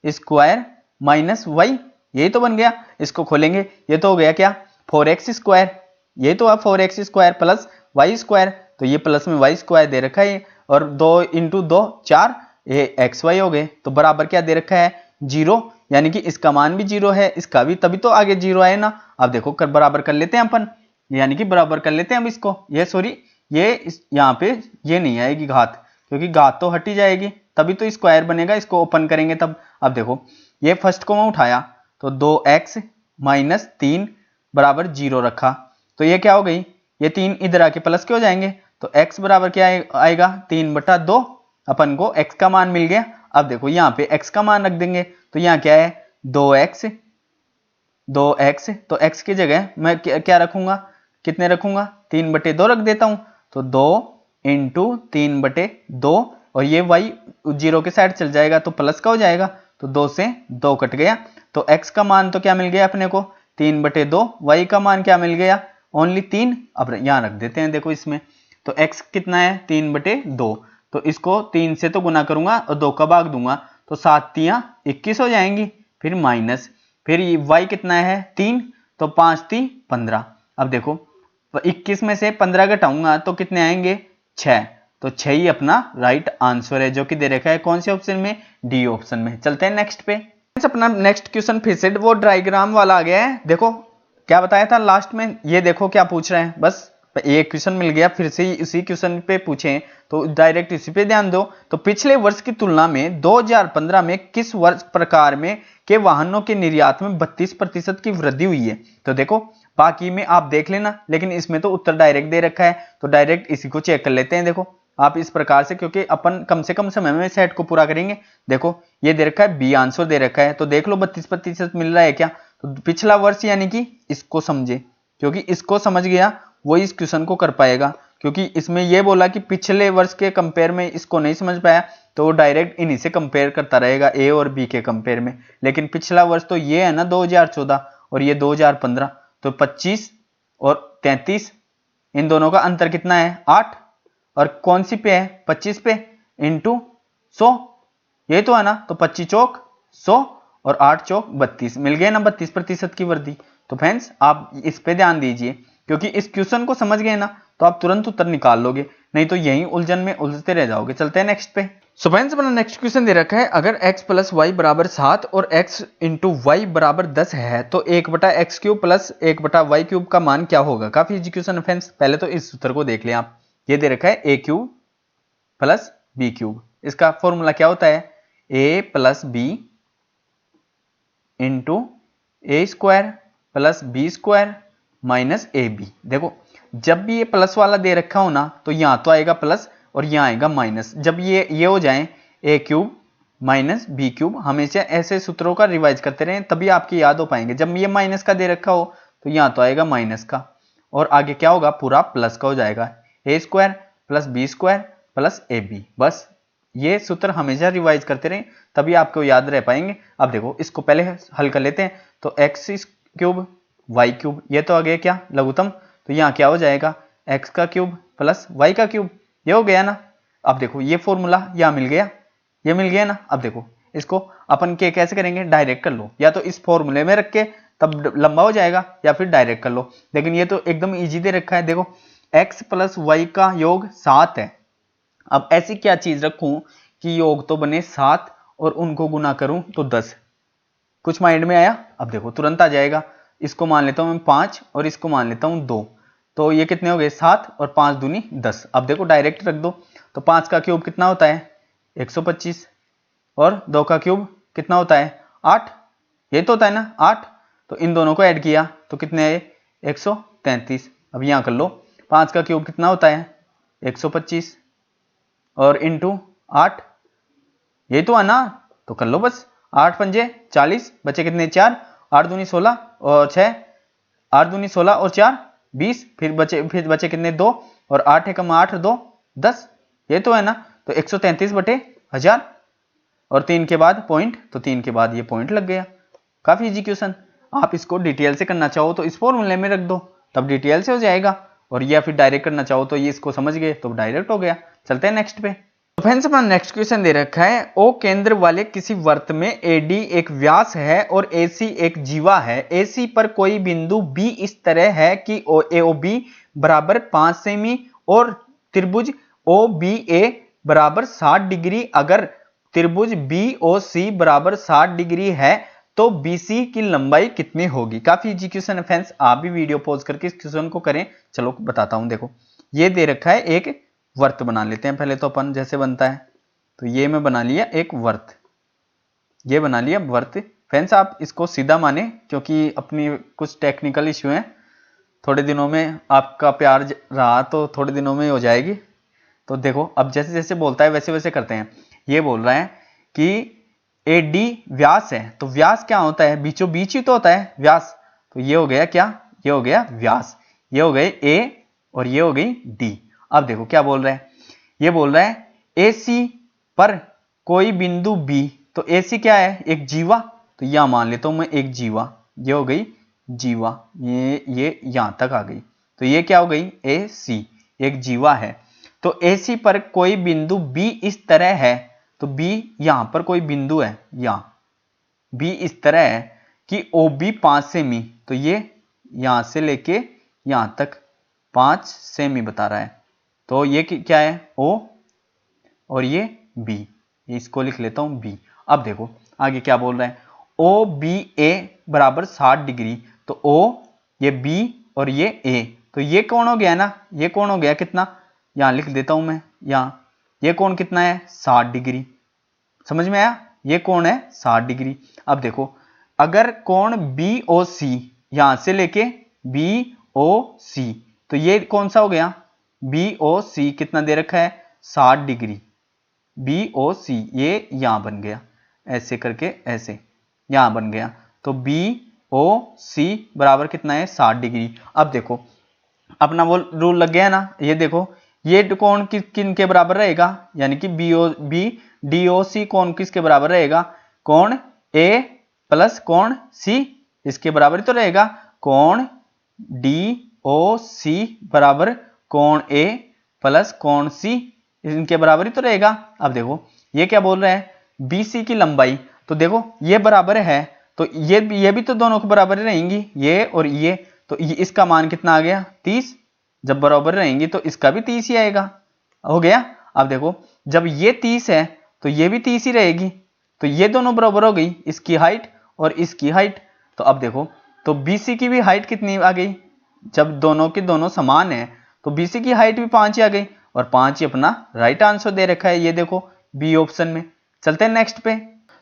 स्क्वायर माइनस y, यही तो बन गया। इसको खोलेंगे ये तो हो गया क्या 4x स्क्वायर, ये तो अब 4x square plus y square, तो ये प्लस में y स्क्वायर दे रखा है, और 2 इंटू 2 4, ये xy हो गए। तो बराबर क्या दे रखा है 0, यानी कि इसका मान भी 0 है, इसका भी, तभी तो आगे 0 आए ना। अब देखो बराबर कर लेते हैं अपन, यानी कि बराबर कर लेते हैं अब इसको, ये सॉरी ये यहाँ पे ये नहीं आएगी घात, क्योंकि घात तो हट ही जाएगी, तभी तो स्क्वायर बनेगा, इसको ओपन करेंगे तब। अब देखो ये फर्स्ट को मैं उठाया तो 2x माइनस 3 बराबर 0 रखा, तो ये क्या हो गई, ये 3 इधर आके प्लस के हो जाएंगे, तो x बराबर क्या आएगा 3/2, अपन को x का मान मिल गया। अब देखो यहाँ पे x का मान रख देंगे, तो यहाँ क्या है 2x, तो x की जगह मैं क्या रखूंगा, कितने रखूंगा 3/2 रख देता हूं, तो 2 इंटू 3/2, और ये y 0 के साइड चल जाएगा तो प्लस का हो जाएगा, तो 2 से 2 कट गया, तो x का मान तो क्या मिल गया अपने को 3/2, y का मान क्या मिल गया ओनली 3। अब यहां रख देते हैं, देखो इसमें तो x कितना है 3/2, तो इसको 3 से तो गुना करूंगा और 2 का भाग दूंगा, तो 7 3 21 हो जाएंगी, फिर माइनस, फिर y कितना है 3, तो 5 3 15। अब देखो 21 में से 15 घटाऊंगा तो कितने आएंगे 6, तो 6 ही अपना राइट आंसर है, जो कि दे रखा है कौन से ऑप्शन में, डी ऑप्शन में। चलते हैं नेक्स्ट पे। अपना नेक्स्ट क्वेश्चन फिर से वो डायग्राम वाला आ गया है। देखो क्या बताया था लास्ट में, ये देखो क्या पूछ रहे हैं, बस एक क्वेश्चन मिल गया, फिर से इसी क्वेश्चन पे पूछें तो डायरेक्ट इसी पे ध्यान दो। तो पिछले वर्ष की तुलना में 2015 में किस वर्ष प्रकार में के वाहनों के निर्यात में 32% की वृद्धि हुई है? तो देखो बाकी में आप देख लेना, लेकिन इसमें तो उत्तर डायरेक्ट दे रखा है, तो डायरेक्ट इसी को चेक कर लेते हैं। देखो आप इस प्रकार से, क्योंकि अपन कम से कम समय में सेट को पूरा करेंगे। देखो ये दे रखा है, बी आंसर दे रखा है, तो देख लो 32% मिल रहा है क्या? तो पिछला वर्ष यानी कि इसको समझे, क्योंकि इसको समझ गया वो इस क्वेश्चन को कर पाएगा, क्योंकि इसमें यह बोला कि पिछले वर्ष के कंपेयर में इसको नहीं समझ पाया तो डायरेक्ट इन्हीं से कंपेयर करता रहेगा ए और बी के कंपेयर में। लेकिन पिछला वर्ष तो ये है ना 2014 और ये 2015, तो 25 और 33 इन दोनों का अंतर कितना है? 8। और कौन सी पे है? 25 पे इंटू 100, ये तो है ना, तो 25 चौक 100 और 8 चौक 32, मिल गए ना 32% की वृद्धि। तो फ्रेंड्स आप इस पे ध्यान दीजिए, क्योंकि इस क्वेश्चन को समझ गए ना तो आप तुरंत उत्तर निकाल लोगे, नहीं तो यही उलझन में उलझते रह जाओगे। चलते हैं नेक्स्ट पे। सो फ्रेंड्स अपना नेक्स्ट क्वेश्चन दे रखा है, अगर x प्लस वाई बराबर 7 और x इंटू वाई बराबर 10 है तो 1/x³ प्लस 1/y³ का मान क्या होगा? काफी इजी क्वेश्चन है फ्रेंड्स। पहले तो इस सूत्र को देख लें आप। ये दे रखा है a³ प्लस b³। इसका फॉर्मूला क्या होता है? a plus B into a² plus b² minus A B. देखो जब भी ये प्लस वाला दे रखा हो ना तो यहां तो आएगा प्लस और यहां आएगा माइनस। जब ये हो जाए a³ माइनस b³, हमेशा ऐसे सूत्रों का रिवाइज करते रहें, तभी आपकी याद हो पाएंगे। जब ये माइनस का दे रखा हो तो यहां तो आएगा माइनस का और आगे क्या होगा? पूरा प्लस का हो जाएगा, a² plus b² plus A B. बस ये सूत्र हमेशा रिवाइज करते रहें, तभी आपको याद रह पाएंगे। अब देखो इसको पहले हल कर लेते हैं। तो x³ y³ ये तो आ गया क्या? लघुत्तम। तो यहाँ क्या हो जाएगा? x³ प्लस y³, ये हो गया ना। अब देखो ये फॉर्मूला यहाँ मिल गया, ये मिल गया ना। अब देखो इसको अपन के कैसे करेंगे? डायरेक्ट कर लो, या तो इस फॉर्मूले में रख के तब लंबा हो जाएगा, या फिर डायरेक्ट कर लो। लेकिन ये तो एकदम इजी दे रखा है। देखो x प्लस वाई का योग 7 है। अब ऐसी क्या चीज रखूं कि योग तो बने 7 और उनको गुना करूं तो 10? कुछ माइंड में आया? अब देखो तुरंत आ जाएगा। इसको मान लेता हूं मैं 5 और इसको मान लेता हूं 2, तो ये कितने हो गए? 7 और 5 दूनी 10। अब देखो डायरेक्ट रख दो, तो 5 का क्यूब कितना होता है? 125 और 2 का क्यूब कितना होता है? 8, ये तो होता है ना 8। तो इन दोनों को ऐड किया तो कितने आए? 133। अब यहां कर लो, 5 का क्यूब कितना होता है? 125 और इंटू 8, ये तो है ना, तो कर लो बस। 8 पंजे 40, बचे कितने? 4, 8 दूनी 16 और 6, 8 दूनी 16 और 4 20, फिर बचे कितने? 2 और 8 है कम 8 2 10, ये तो है ना। तो 133/1000 और 3 के बाद पॉइंट, तो 3 के बाद ये पॉइंट लग गया। काफी इजी क्वेश्चन। आप इसको डिटेल से करना चाहो तो इस फॉर्मूले में रख दो, तब डिटेल से हो जाएगा, और या फिर डायरेक्ट करना चाहो तो ये इसको समझ गए तो डायरेक्ट हो गया। चलते हैं नेक्स्ट पे। तो फ्रेंड्स अपना नेक्स्ट क्वेश्चन दे रखा है, ओ केंद्र वाले किसी वृत्त में एडी एक व्यास है और एसी एक जीवा है। एसी पर कोई बिंदु बी इस तरह है कि एओबी बराबर 5 सेमी और त्रिभुज ओ बी ए बराबर 60 डिग्री। अगर त्रिभुज बी ओ सी बराबर 60 डिग्री है तो बीसी की लंबाई कितनी होगी? काफी इजी क्वेश्चन है फ्रेंड्स, आप भी वीडियो पॉज करके इस क्वेश्चन को करें। चलो बताता हूं। देखो ये दे रखा है, एक वर्त बना लेते हैं पहले तो अपन, जैसे बनता है। तो ये मैं बना लिया एक वर्त, ये बना लिया वर्त। फ्रेंड्स आप इसको सीधा माने, क्योंकि अपनी कुछ टेक्निकल इश्यू है, थोड़े दिनों में आपका प्यार रहा तो थोड़े दिनों में हो जाएगी। तो देखो अब जैसे जैसे बोलता है वैसे वैसे करते हैं। ये बोल रहा है कि एडी व्यास है, तो व्यास क्या होता है? बीचों बीच ही तो होता है व्यास। तो ये हो गया क्या? ये हो गया व्यास। ये हो गए ए और ये हो गई डी। अब देखो क्या बोल रहा है, ये बोल रहा है एसी पर कोई बिंदु बी, तो एसी क्या है? एक जीवा, तो यहां मान लेता हूं मैं एक जीवा। ये हो गई जीवा, ये यहां तक आ गई, तो ये क्या हो गई? एसी एक जीवा है। तो एसी पर कोई बिंदु बी इस तरह है, तो बी यहां पर कोई बिंदु है, यहां बी इस तरह है कि ओ बी 5 सेमी, तो ये यहां से लेके यहां तक 5 सेमी बता रहा है। तो ये क्या है? O और ये B, इसको लिख लेता हूं B। अब देखो आगे क्या बोल रहा है, ओ बी ए बराबर 60 डिग्री। तो O ये B और ये A, तो ये कौन हो गया ना, ये कौन हो गया कितना, यहां लिख देता हूं मैं, यहां ये कौन कितना है 60 डिग्री। समझ में आया, ये कौन है 60 डिग्री। अब देखो अगर कोण BOC यहां से लेके BOC, तो ये कौन सा हो गया BOC कितना दे रखा है 60 डिग्री। BOC ये यहां बन गया, ऐसे करके ऐसे यहां बन गया, तो BOC बराबर कितना है 60 डिग्री। अब देखो अपना वो रूल लग गया ना, ये देखो ये कोण किन के बराबर रहेगा, यानी कि DOC कोण किसके बराबर रहेगा, कोण A प्लस कोण C इसके बराबर ही तो रहेगा। कोण DOC बराबर कोण A प्लस कोण C इनके बराबर ही तो रहेगा। अब देखो ये क्या बोल रहा है BC की लंबाई, तो देखो ये बराबर है तो ये भी तो दोनों को बराबर ही रहेंगी, ये और ये, तो इसका मान कितना आ गया 30, जब बराबर रहेंगी तो इसका भी 30 ही आएगा, हो गया। अब देखो जब ये 30 है तो ये भी 30 ही रहेगी, तो ये दोनों बराबर हो गई, इसकी हाइट और इसकी हाइट। तो अब देखो तो BC की भी हाइट कितनी आ गई, जब दोनों के दोनों समान है तो BC की हाइट भी 5 ही आ गई, और 5 ही अपना राइट आंसर दे रखा है, ये देखो बी ऑप्शन में। चलते हैं नेक्स्ट पे।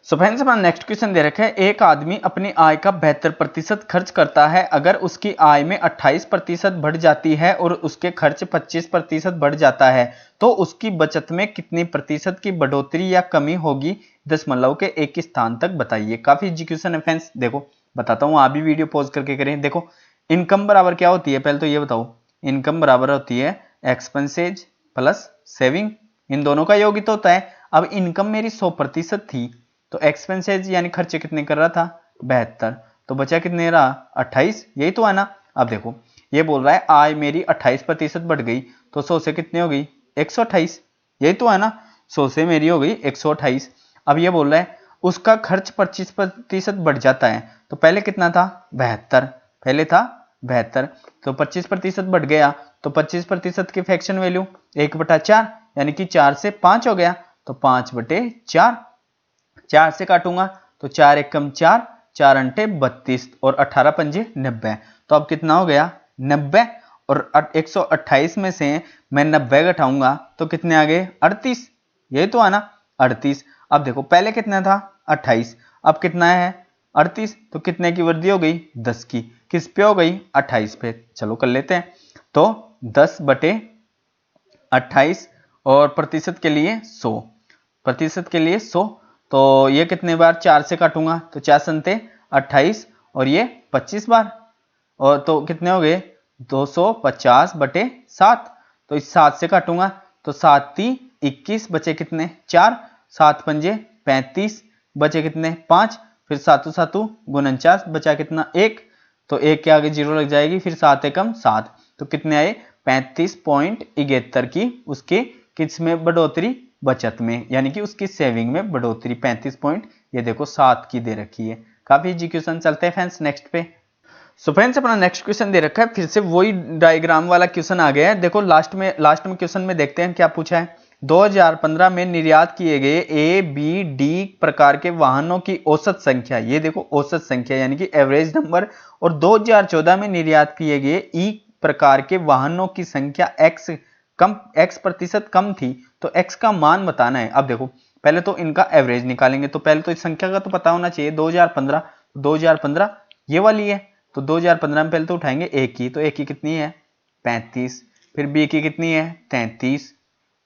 सो फ्रेंड्स अपना नेक्स्ट क्वेश्चन दे रखा है, एक आदमी अपनी आय का 72% खर्च करता है, अगर उसकी आय में 28% बढ़ जाती है और उसके खर्च 25% बढ़ जाता है तो उसकी बचत में कितनी प्रतिशत की बढ़ोतरी या कमी होगी, दशमलव के एक स्थान तक बताइए। काफी इजी क्वेश्चन है फ्रेंड्स, देखो बताता हूँ, आप भी वीडियो पॉज करके करें। देखो इनकम बराबर क्या होती है, पहले तो ये बताओ, इनकम बराबर होती है एक्सपेंसेज प्लस सेविंग, इन दोनों का योग तो होता है। अब इनकम मेरी 100% थी तो एक्सपेंसेज यानी खर्चे कितने कर रहा था 72, तो बचा कितने रहा 28, यही तो है ना। अब देखो ये बोल रहा है आय मेरी 28% बढ़ गई, तो 100 से कितने हो गई 128, यही तो है ना, 100 से मेरी हो गई 128। अब ये बोल रहा है उसका खर्च 25% बढ़ जाता है, तो पहले कितना था 72, पहले था 72, तो 25% बढ़ गया, तो 25% की फ्रैक्शन वैल्यू 1/4 यानी कि 4 से 5 हो गया, तो 5/4, 4 से काटूंगा तो 4 एकम 4, 4 अंटे 32 और 18 पंजे 90, तो अब कितना हो गया 90, और 128 में से मैं 90 घटाऊंगा तो कितने आ गए 38, यही तो है ना 38। अब देखो पहले कितना था 28, अब कितना है 38, तो कितने की वृद्धि हो गई 10 की, किस पे हो गई 28 पे। चलो कर लेते हैं, तो 10/28 और प्रतिशत के लिए 100, प्रतिशत के लिए 100, तो ये कितने बार 4 से काटूंगा तो 4 संते 28 और ये 25 बार, और तो कितने हो गए 250/7, तो इस 7 से काटूंगा तो 7 × 21 बचे कितने 4, 7 पंजे 35 बचे कितने 5, फिर 7 7 49 बचा कितना 1, तो 1 के आगे 0 लग जाएगी, फिर 7 एकम 7, तो कितने आए 35.71 की उसके किस में बढ़ोतरी बचत में, यानी कि उसकी सेविंग में बढ़ोतरी 35 पॉइंट, ये देखो 7 की दे रखी है। काफी इजी क्वेश्चन, चलते हैं फ्रेंड्स नेक्स्ट पे। सो फ्रेंड्स अपना नेक्स्ट क्वेश्चन दे रखा है, फिर से वही डायग्राम वाला क्वेश्चन आ गया है। देखो लास्ट में क्वेश्चन में देखते हैं क्या पूछा है। 2015 में निर्यात किए गए ABD प्रकार के वाहनों की औसत संख्या, ये देखो औसत संख्या यानी कि एवरेज नंबर, और 2014 में निर्यात किए गए E प्रकार के वाहनों की संख्या X प्रतिशत कम थी, तो X का मान बताना है। अब देखो पहले तो इनका एवरेज निकालेंगे, तो पहले तो इस संख्या का तो पता होना चाहिए 2015 ये वाली है, तो 2015 में पहले तो उठाएंगे A की, तो A की कितनी है 35, फिर B की कितनी है 33,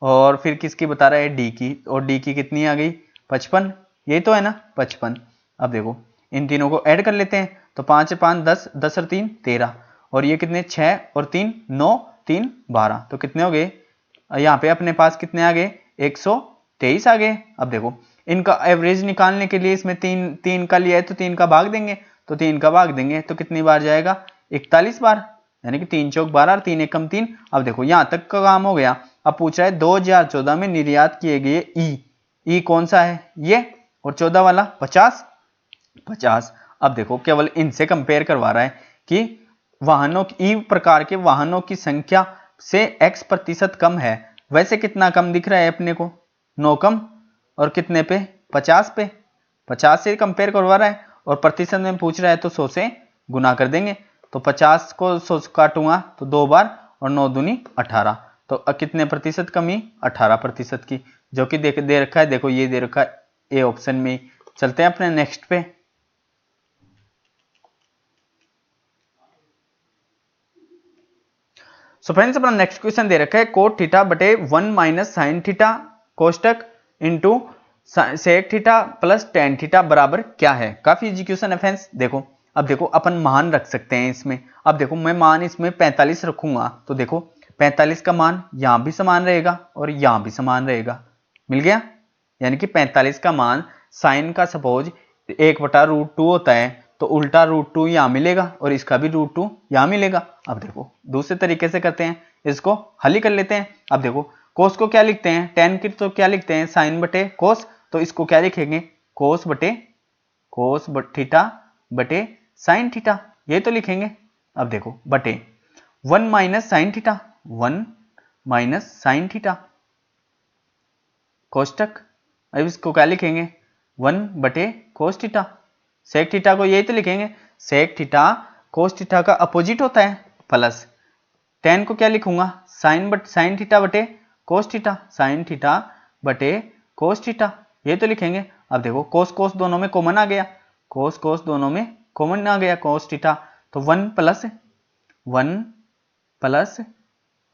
और फिर किसकी बता रहा है D की, और D की कितनी आ गई 55, यही तो है ना 55। अब देखो इन तीनों को ऐड कर लेते हैं, तो 5 से 5 10, 10 और 3 13, और ये कितने 6 और 3 9, 3 12, तो कितने हो गए यहाँ पे अपने पास कितने आ गए 123 आ गए। अब देखो इनका एवरेज निकालने के लिए इसमें 3 का लिया है तो 3 का भाग देंगे, तो 3 का भाग देंगे तो कितनी बार जाएगा 41 बार, यानी कि 3 चौक 12 और 3 एकम 3। अब देखो यहाँ तक का काम हो गया। अब पूछ रहा है 2014 में निर्यात किए गए ई कौन सा है ये, और 14 वाला 50। अब देखो केवल इनसे कंपेयर करवा रहा है कि वाहनों ई प्रकार के वाहनों की संख्या से X प्रतिशत कम है, वैसे कितना कम दिख रहा है अपने को 9 कम, और कितने पे 50 पे, 50 से कंपेयर करवा रहा है, और प्रतिशत में पूछ रहा है तो 100 से गुना कर देंगे, तो 50 को 100 से काटूंगा तो 2 बार और 9 दूनी 18। तो कितने प्रतिशत कमी? 18% की, जो कि दे रखा है, देखो ये दे रखा है ए ऑप्शन में। चलते हैं अपने नेक्स्ट पे। सो फ्रेंड्स अपना नेक्स्ट क्वेश्चन दे रखा है कोट थीटा बटे 1 माइनस साइन थीटा कोष्टक into sec theta plus tan theta बराबर क्या है। काफी इजी क्वेश्चन है फ्रेंड्स। देखो अब देखो अपन मान रख सकते हैं इसमें। अब देखो मैं मान इसमें 45 रखूंगा तो देखो 45 का मान यहां भी समान रहेगा और यहां भी समान रहेगा। मिल गया, यानी कि 45 का मान साइन का सपोज 1/√2 होता है तो उल्टा √2 यहां मिलेगा और इसका भी √2 यहां मिलेगा। अब देखो दूसरे तरीके से करते हैं, इसको हल ही कर लेते हैं। अब देखो कोस को क्या लिखते हैं, टेन की तो क्या लिखते हैं, साइन बटे कोस। तो इसको क्या लिखेंगे, कोस थीटा बटे साइन थीटा, ये तो लिखेंगे। अब देखो बटे 1 minus sine theta, 1 minus sine theta कोष्टक। अब इसको क्या लिखेंगे, 1 बटे कोस थीटा। सेक थीटा को यही तो लिखेंगे, सेक थीटा कोस थीटा का अपोजिट होता है, प्लस टेन को क्या लिखूंगा, साइन थीटा बटे कोस थीटा, साइन थीटा बटे कोस थीटा, ये तो लिखेंगे। अब देखो कोस कोस दोनों में कॉमन आ गया, कोस कोस दोनों में कॉमन आ गया, कोस थीटा। तो 1 plus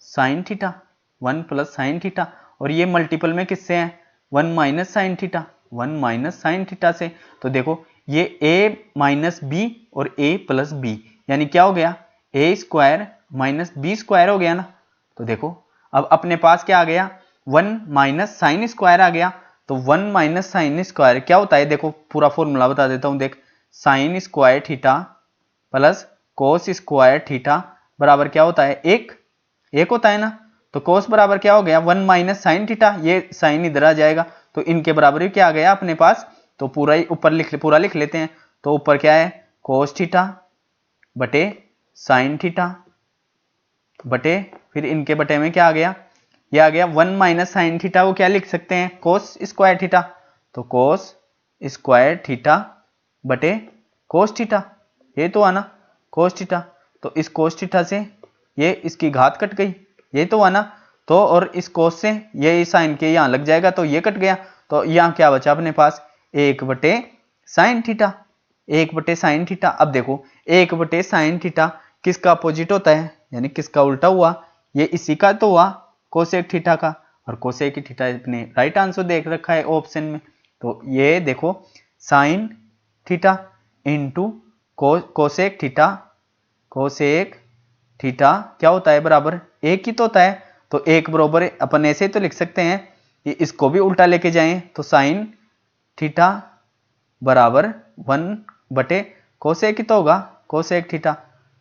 sine theta, 1 plus sine theta, और ये मल्टीपल में किससे है, 1 minus sine theta, 1 minus sine theta से। तो देखो ये a माइनस बी और a प्लस बी, यानी क्या हो गया, a square minus B square हो गया ना। तो देखो अब अपने पास क्या आ गया, 1 माइनस साइन स्क्वायर आ गया। तो 1 माइनस साइन स्क्वायर क्या होता है, देखो पूरा फॉर्मूला बता देता हूं, देख sine square theta plus cos square theta बराबर क्या होता है, एक होता है ना। तो कोस बराबर क्या हो गया, 1 माइनस साइन थीटा, ये साइन इधर आ जाएगा तो इनके बराबर ही क्या आ गया अपने पास। तो पूरा ही ऊपर पूरा लिख लेते हैं। तो ऊपर क्या है, कोस थीटा बटे साइन थीटा बटे, फिर इनके बटे में क्या आ गया, ये आ गया 1 माइनस साइन थीटा को क्या लिख सकते हैं, कोस स्क्वायर थीटा। तो कोस स्क्वायर थीटा बटे कोस थीटा, ये तो आना कोस थीटा। तो इस कोस थीटा से ये इसकी घात कट गई, ये तो आना। तो और इस कोस से ये साइन के यहां लग जाएगा तो ये कट गया। तो यहां क्या बचा अपने पास, 1 बटे साइन थीटा, 1 बटे साइन थीटा। अब देखो 1 बटे साइन थीटा किसका अपोजिट होता है, यानी किसका उल्टा हुआ, ये इसी का तो हुआ कोसेक थीटा का, और कोसेक थीटा अपने राइट आंसर देख रखा है ऑप्शन में। तो ये देखो sine theta into cosec theta, cosec theta क्या होता है, बराबर एक ही तो होता है। तो एक बराबर अपन ऐसे तो लिख सकते हैं कि इसको भी उल्टा लेके जाएं तो साइन थीटा बराबर 1 बटे कोसेक ही तो होगा, कोसेक थीटा।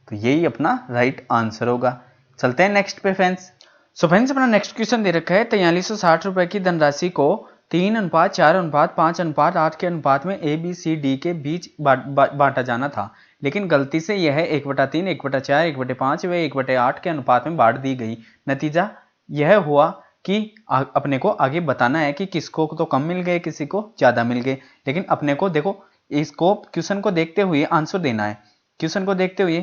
तो यही अपना राइट आंसर होगा। चलते हैं नेक्स्ट पे फ्रेंड्स। सो फ्रेंड्स अपना नेक्स्ट क्वेश्चन दे रखा है 4360 रुपए की धनराशि को 3:4:5:8 के अनुपात में ए बी सी डी के बीच बांटा जाना था, लेकिन गलती से यह 1/3, 1/4, 1/5 व 1/8 के अनुपात में बांट दी गई। नतीजा यह हुआ कि अपने को आगे बताना है कि किसको तो कम मिल गए, किसी को ज्यादा मिल गए। लेकिन अपने को देखो इसको क्वेश्चन को देखते हुए आंसर देना है। क्वेश्चन को देखते हुए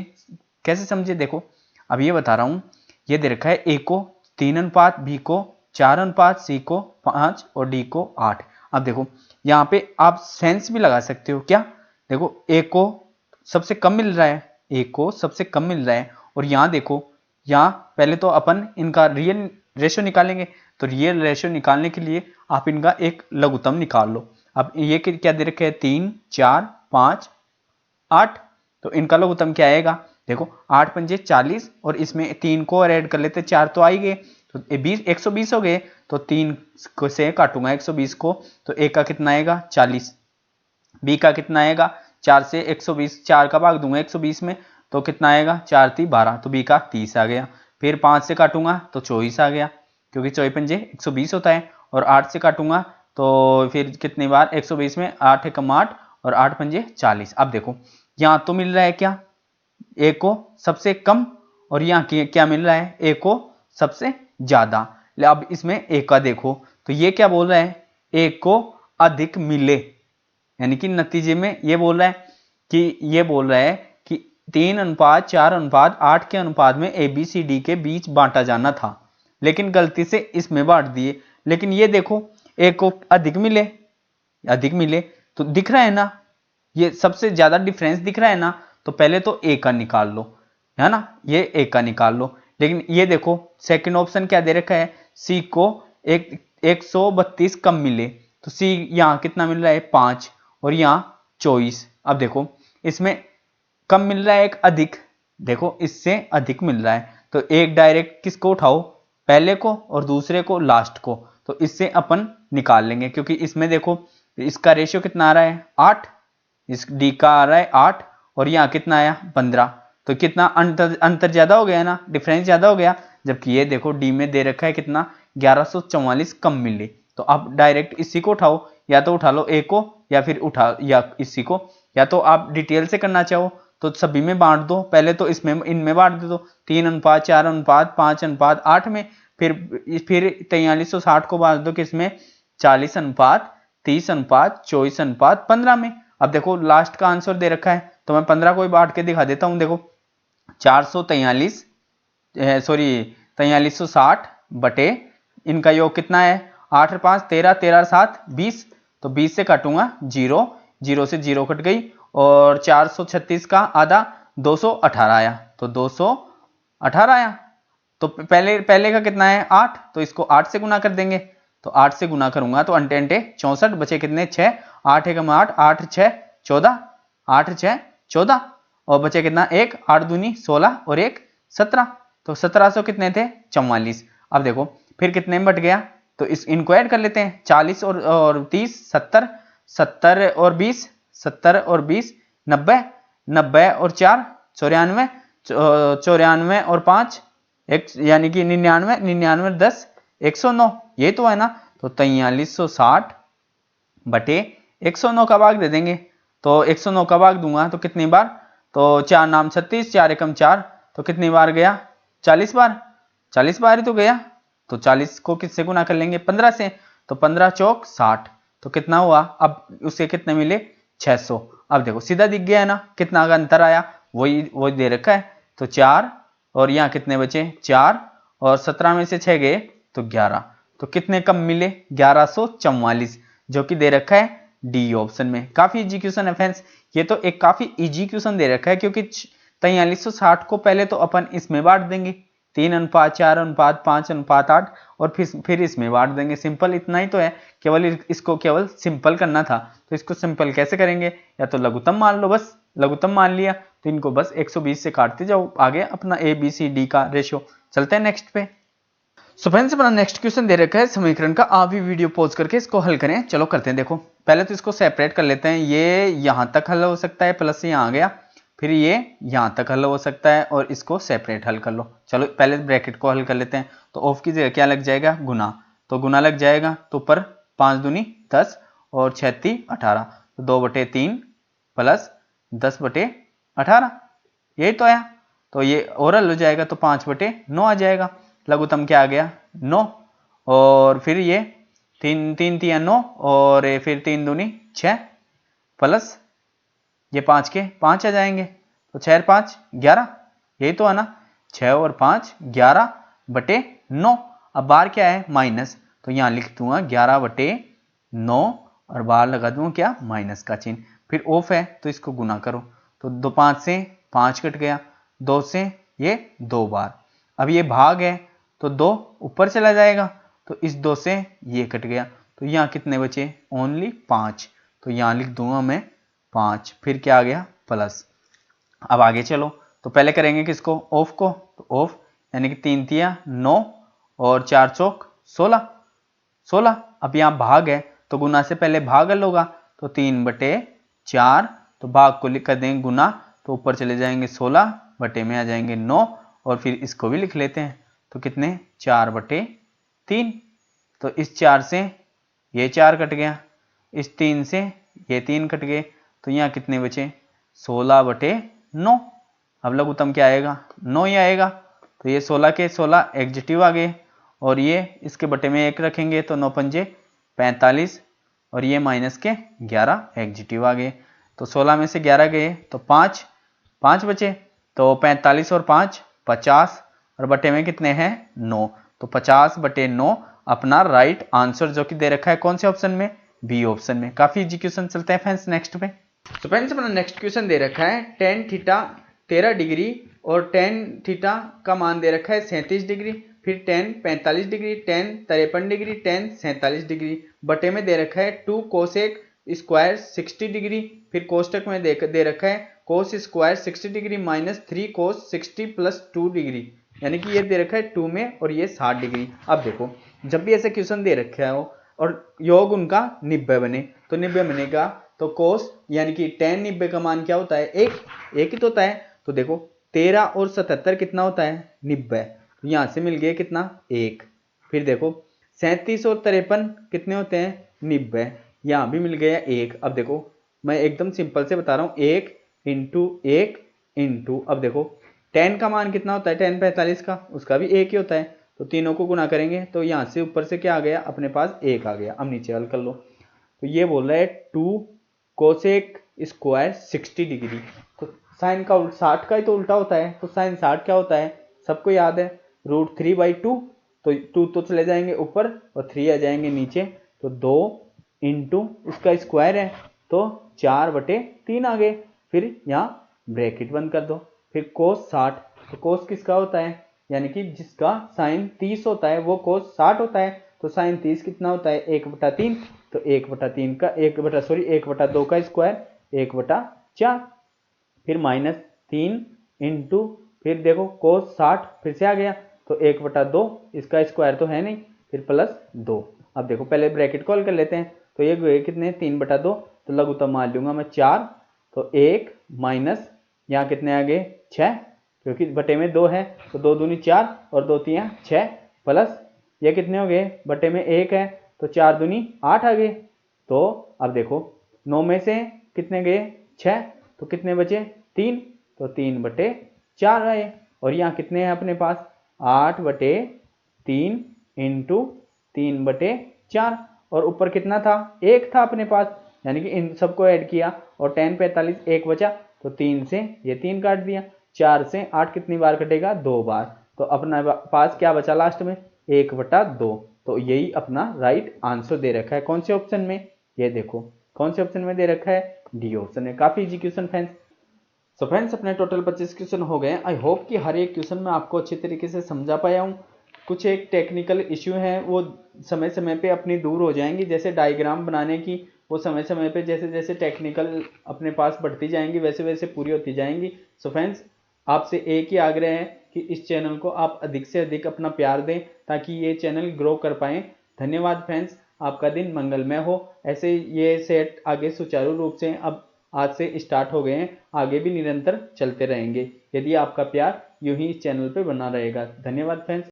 कैसे समझे, देखो अब ये बता रहा हूं, ये दे रखा है ए को 3:, बी को 4:, सी को 5 और डी को 8। अब देखो यहाँ पे आप सेंस भी लगा सकते हो, क्या देखो ए को सबसे कम मिल रहा है, ए को सबसे कम मिल रहा है, और यहाँ देखो यहाँ पहले तो अपन इनका रियल रेशियो निकालेंगे। तो रियल रेशियो निकालने के लिए आप इनका एक लघुत्तम निकाल लो। अब ये क्या दे रखे है, 3, 4, 5, 8। तो इनका लघुत्तम क्या आएगा, देखो 8 पंजे 40 और इसमें 3 को और ऐड कर लेते, 4 तो आ ही गए, तो 120 हो गए। तो 3 से काटूंगा 120 को, तो ए का कितना आएगा 40, बी का कितना आएगा 4 से 120, 4 का भाग दूंगा 120 में तो कितना आएगा 4 3 12, तो बी का 30 आ गया। फिर 5 से काटूंगा तो 24 आ गया, क्योंकि 24 पंजे 120 होता है। और 8 से काटूंगा तो फिर कितनी बार 120 में 8 एकम 8 और 8 पंजे 40। अब देखो यहाँ तो मिल रहा है क्या, ए को सबसे कम, और यहाँ क्या मिल रहा है, ए को सबसे ज्यादा। अब इसमें ए का देखो तो ये क्या बोल रहा है, ए को अधिक मिले, यानी कि नतीजे में ये बोल रहा है कि 3:4:8 के अनुपात में ABCD के बीच बांटा जाना था, लेकिन गलती से इसमें बांट दिए। लेकिन ये देखो एक को अधिक मिले तो दिख रहा है ना, ये सबसे ज्यादा डिफरेंस दिख रहा है ना। तो पहले तो ए का निकाल लो, है ना, ये ए का निकाल लो। लेकिन ये देखो सेकंड ऑप्शन क्या दे रखा है, सी को 132 कम मिले, तो सी यहाँ कितना मिल रहा है 5 और यहाँ 24। अब देखो इसमें कम मिल रहा है एक अधिक, देखो इससे अधिक मिल रहा है, तो एक डायरेक्ट किसको उठाओ, पहले को और दूसरे को लास्ट को, तो इससे अपन निकाल लेंगे। क्योंकि इसमें देखो इसका रेशियो कितना आ रहा है 8, इस डी का आ रहा है 8 और यहाँ कितना आया 15, तो कितना अंतर ज्यादा हो गया ना, डिफरेंस ज्यादा हो गया। जबकि ये देखो डी में दे रखा है कितना 1144 कम मिले। तो आप डायरेक्ट इसी को उठाओ, या तो उठा लो ए को या फिर उठा या इसी को, या तो आप डिटेल से करना चाहो तो सभी में बांट दो, पहले तो इसमें इनमें बांट दो 3:4:5:8 में, फिर 4360 को बांट दो किसमें 40:30:24:15 में। अब देखो लास्ट का आंसर दे रखा है तो मैं 15 को ही बांट के दिखा देता हूं। देखो 4360 बटे इनका योग कितना है 8 और 5 13, 13 और 7 20, तो 20 से काटूंगा 0, 0 से 0 कट गई और 436 का आधा 218 आया, तो 218 आया। तो पहले का कितना है 8, तो इसको 8 से गुना कर देंगे, तो 8 से गुना करूंगा तो अंटे अंटे 64 बचे कितने 6, 8 एकम 8, 8 6 14, 8 6 14 और बचे कितना 1, 8 दूनी 16 और 1 17, तो 1700 कितने थे 44। अब देखो फिर कितने में बट गया, तो इनको ऐड कर लेते हैं 40 और 30 70, 70 और 20 70 और 20 90, 90 और 4 94, 94 और 5 एक यानी कि 99, 99 और 10 109, ये तो है ना। तो 4360 बटे 109 का भाग दे देंगे, तो 109 का भाग दूंगा तो कितनी बार, तो 4 नाम 36, 4 एकम 4, तो कितनी बार गया 40 बार, 40 बार ही तो गया। तो 40 को किससे गुना कर लेंगे 15 से, तो 15 चौक 60, तो कितना हुआ, अब उसे कितने मिले 600। अब देखो सीधा दिख गया है ना कितना का अंतर आया, वही दे रखा है। तो 4 और यहाँ कितने बचे 4 और 17 में से 6 गए तो 11, तो कितने कम मिले 1144, जो कि दे रखा है डी ऑप्शन में। काफी इजी क्वेश्चन है फ्रेंड्स, ये तो एक काफी इजी क्वेश्चन दे रखा है, क्योंकि 4360 को पहले तो अपन इसमें बांट देंगे 3:4:5:8 और फिर इसमें बांट देंगे, सिंपल इतना ही तो है। केवल इसको केवल सिंपल करना था, तो इसको सिंपल कैसे करेंगे, या तो लघुत्तम मान लो, बस लघुत्तम मान लिया तो इनको बस 120 से काटते जाओ, आगे अपना ABCD का रेशियो। चलते हैं नेक्स्ट पे। सो फ्रेंड्स अपना नेक्स्ट क्वेश्चन दे रखा है समीकरण का, आप भी वीडियो पॉज करके इसको हल करें। चलो करते हैं। देखो पहले तो इसको सेपरेट कर लेते हैं, ये यहां तक हल हो सकता है प्लस से यहाँ आ गया, फिर ये यहां तक हल हो सकता है और इसको सेपरेट हल कर लो। चलो पहले ब्रैकेट को हल कर लेते हैं, तो ऑफ की जगह क्या लग जाएगा गुना, तो गुना लग जाएगा, तो ऊपर 5 दूनी 10 और 6 × 18, तो 2/3 प्लस 10/18, यही तो आया। तो ये और हल हो जाएगा तो 5/9 आ जाएगा, लघुत्तम क्या आ गया 9, और फिर ये 3 3 3 9 और फिर 3 दूनी 6 प्लस ये 5 के 5 आ जाएंगे, तो 6 और 5 11, यही तो है ना, 6 और 5 11/9। अब बाहर क्या है माइनस, तो यहाँ लिख दूंगा 11/9 और बाहर लगा दूंगा क्या माइनस का चिन्ह। फिर ऑफ है तो इसको गुना करो, तो 2 5 से 5 कट गया, 2 से ये 2 बार। अब ये भाग है तो 2 ऊपर चला जाएगा, तो इस 2 से ये कट गया, तो यहाँ कितने बचे ओनली 5, तो यहाँ लिख दूंगा मैं 5, फिर क्या आ गया प्लस। अब आगे चलो, तो पहले करेंगे किसको ऑफ को, तो ऑफ यानी कि 3 तिया 9 और 4 चौक 16। अब यहाँ भाग है तो गुना से पहले भाग हल होगा, तो 3/4, तो भाग को लिख कर देंगे गुना, तो ऊपर चले जाएंगे 16 बटे में आ जाएंगे 9, और फिर इसको भी लिख लेते हैं, तो कितने 4/3, तो इस 4 से ये 4 कट गया, इस 3 से ये 3 कट गए, तो यहाँ कितने बचे 16/9। अब लघुत्तम क्या आएगा 9 ही आएगा, तो ये 16 के 16 एग्जिटिव आ गए, और ये इसके बटे में 1 रखेंगे तो 9 पंजे 45, और ये माइनस के 11 एग्जिटिव आ गए, तो 16 में से 11 गए तो 5, 5 बचे, तो 45 और 5 50 और बटे में कितने हैं 9, तो 50/9 अपना राइट आंसर जो कि दे रखा है कौन से ऑप्शन में, बी ऑप्शन में। काफी इजी क्वेश्चन। चलते हैं फ्रेंड्स नेक्स्ट पे। तो फ्रेंड्स अपना नेक्स्ट क्वेश्चन दे रखा है tan थीटा 13 डिग्री और tan थीटा का मान दे रखा है 37 डिग्री, फिर tan 45 degree, tan 53 degree, tan 47 degree, बटे में दे रखा है 2 कोसेक स्क्वायर 60 डिग्री, फिर कोष्टक में दे रखा है कोस स्क्वायर 60 डिग्री माइनस 3 कोस 60 प्लस 2 डिग्री, यानी कि ये दे रखा है 2 में और ये 60 डिग्री। अब देखो जब भी ऐसे क्वेश्चन दे रखा हो और योग उनका 90 बने, तो 90 बनेगा तो कोस यानी कि tan 90 का मान क्या होता है, एक ही तो होता है। तो देखो 13 और 77 कितना होता है 90, तो यहाँ से मिल गया कितना एक। फिर देखो 37 और 53 कितने होते हैं 90, यहाँ भी मिल गया एक। अब देखो मैं एकदम सिंपल से बता रहा हूँ, एक इंटू अब देखो tan का मान कितना होता है, tan 45 का, उसका भी एक ही होता है, तो तीनों को गुना करेंगे तो यहाँ से ऊपर से क्या आ गया अपने पास एक आ गया। अब नीचे हल कर लो, तो ये बोल रहा है 2 कोसेक स्क्वायर 60 डिग्री, तो साइन का 60 का ही तो उल्टा होता है, तो साइन 60 क्या होता है सबको याद है √3/2, तो 2 तो चले जाएंगे ऊपर और 3 आ जाएंगे नीचे, तो 2 इंटू इसका स्क्वायर है तो 4/3 आ गए। फिर यहाँ ब्रैकेट बंद कर दो, फिर कोस 60, तो कोस किसका होता है, यानी कि जिसका साइन 30 होता है वो कोस 60 होता है, तो साइन 30 कितना होता है 1/3, तो 1/3 का 1/2 का स्क्वायर 1/4, फिर -3 इंटू फिर देखो कोस 60 फिर से आ गया तो 1/2, इसका स्क्वायर तो है नहीं, फिर +2। अब देखो पहले ब्रैकेट कॉल कर लेते हैं, तो ये गए कितने 3/2, तो लघुत्तम मान लूंगा मैं 4, तो 1 माइनस यहाँ कितने आ गए 6, क्योंकि बटे में 2 है, तो 2 दूनी 4 और 2 3 6, प्लस ये कितने हो गए बटे में 1 है, तो 4 दूनी 8 आ गए। तो अब देखो 9 में से कितने गए 6, तो कितने बचे 3, तो 3/4 आए, और यहाँ कितने हैं अपने पास 8/3 इंटू 3/4, और ऊपर कितना था 1 था अपने पास, यानी कि इन सबको ऐड किया और tan 45 1 बचा, तो 3 से ये 3 काट दिया, 4 से 8 कितनी बार कटेगा 2 बार, तो अपना पास क्या बचा लास्ट में 1/2। तो यही अपना राइट आंसर दे रखा है कौन से ऑप्शन में, ये देखो कौन से ऑप्शन में दे रखा है, डी ऑप्शन में। काफी easy question friends. So friends अपने टोटल 25 क्वेश्चन हो गए। आई होप कि हर एक क्वेश्चन में आपको अच्छे तरीके से समझा पाया हूँ। कुछ एक टेक्निकल इश्यू हैं वो समय समय पे अपनी दूर हो जाएंगी, जैसे डायग्राम बनाने की, वो समय समय पे जैसे जैसे टेक्निकल अपने पास बढ़ती जाएंगी वैसे वैसे पूरी होती जाएंगी। सो फ्रेंड्स आपसे एक ही आग्रह है कि इस चैनल को आप अधिक से अधिक अपना प्यार दें ताकि ये चैनल ग्रो कर पाएँ। धन्यवाद फ्रेंड्स, आपका दिन मंगलमय हो। ऐसे ये सेट आगे सुचारू रूप से अब आज से स्टार्ट हो गए हैं, आगे भी निरंतर चलते रहेंगे यदि आपका प्यार यूं ही इस चैनल पे बना रहेगा। धन्यवाद फ्रेंड्स।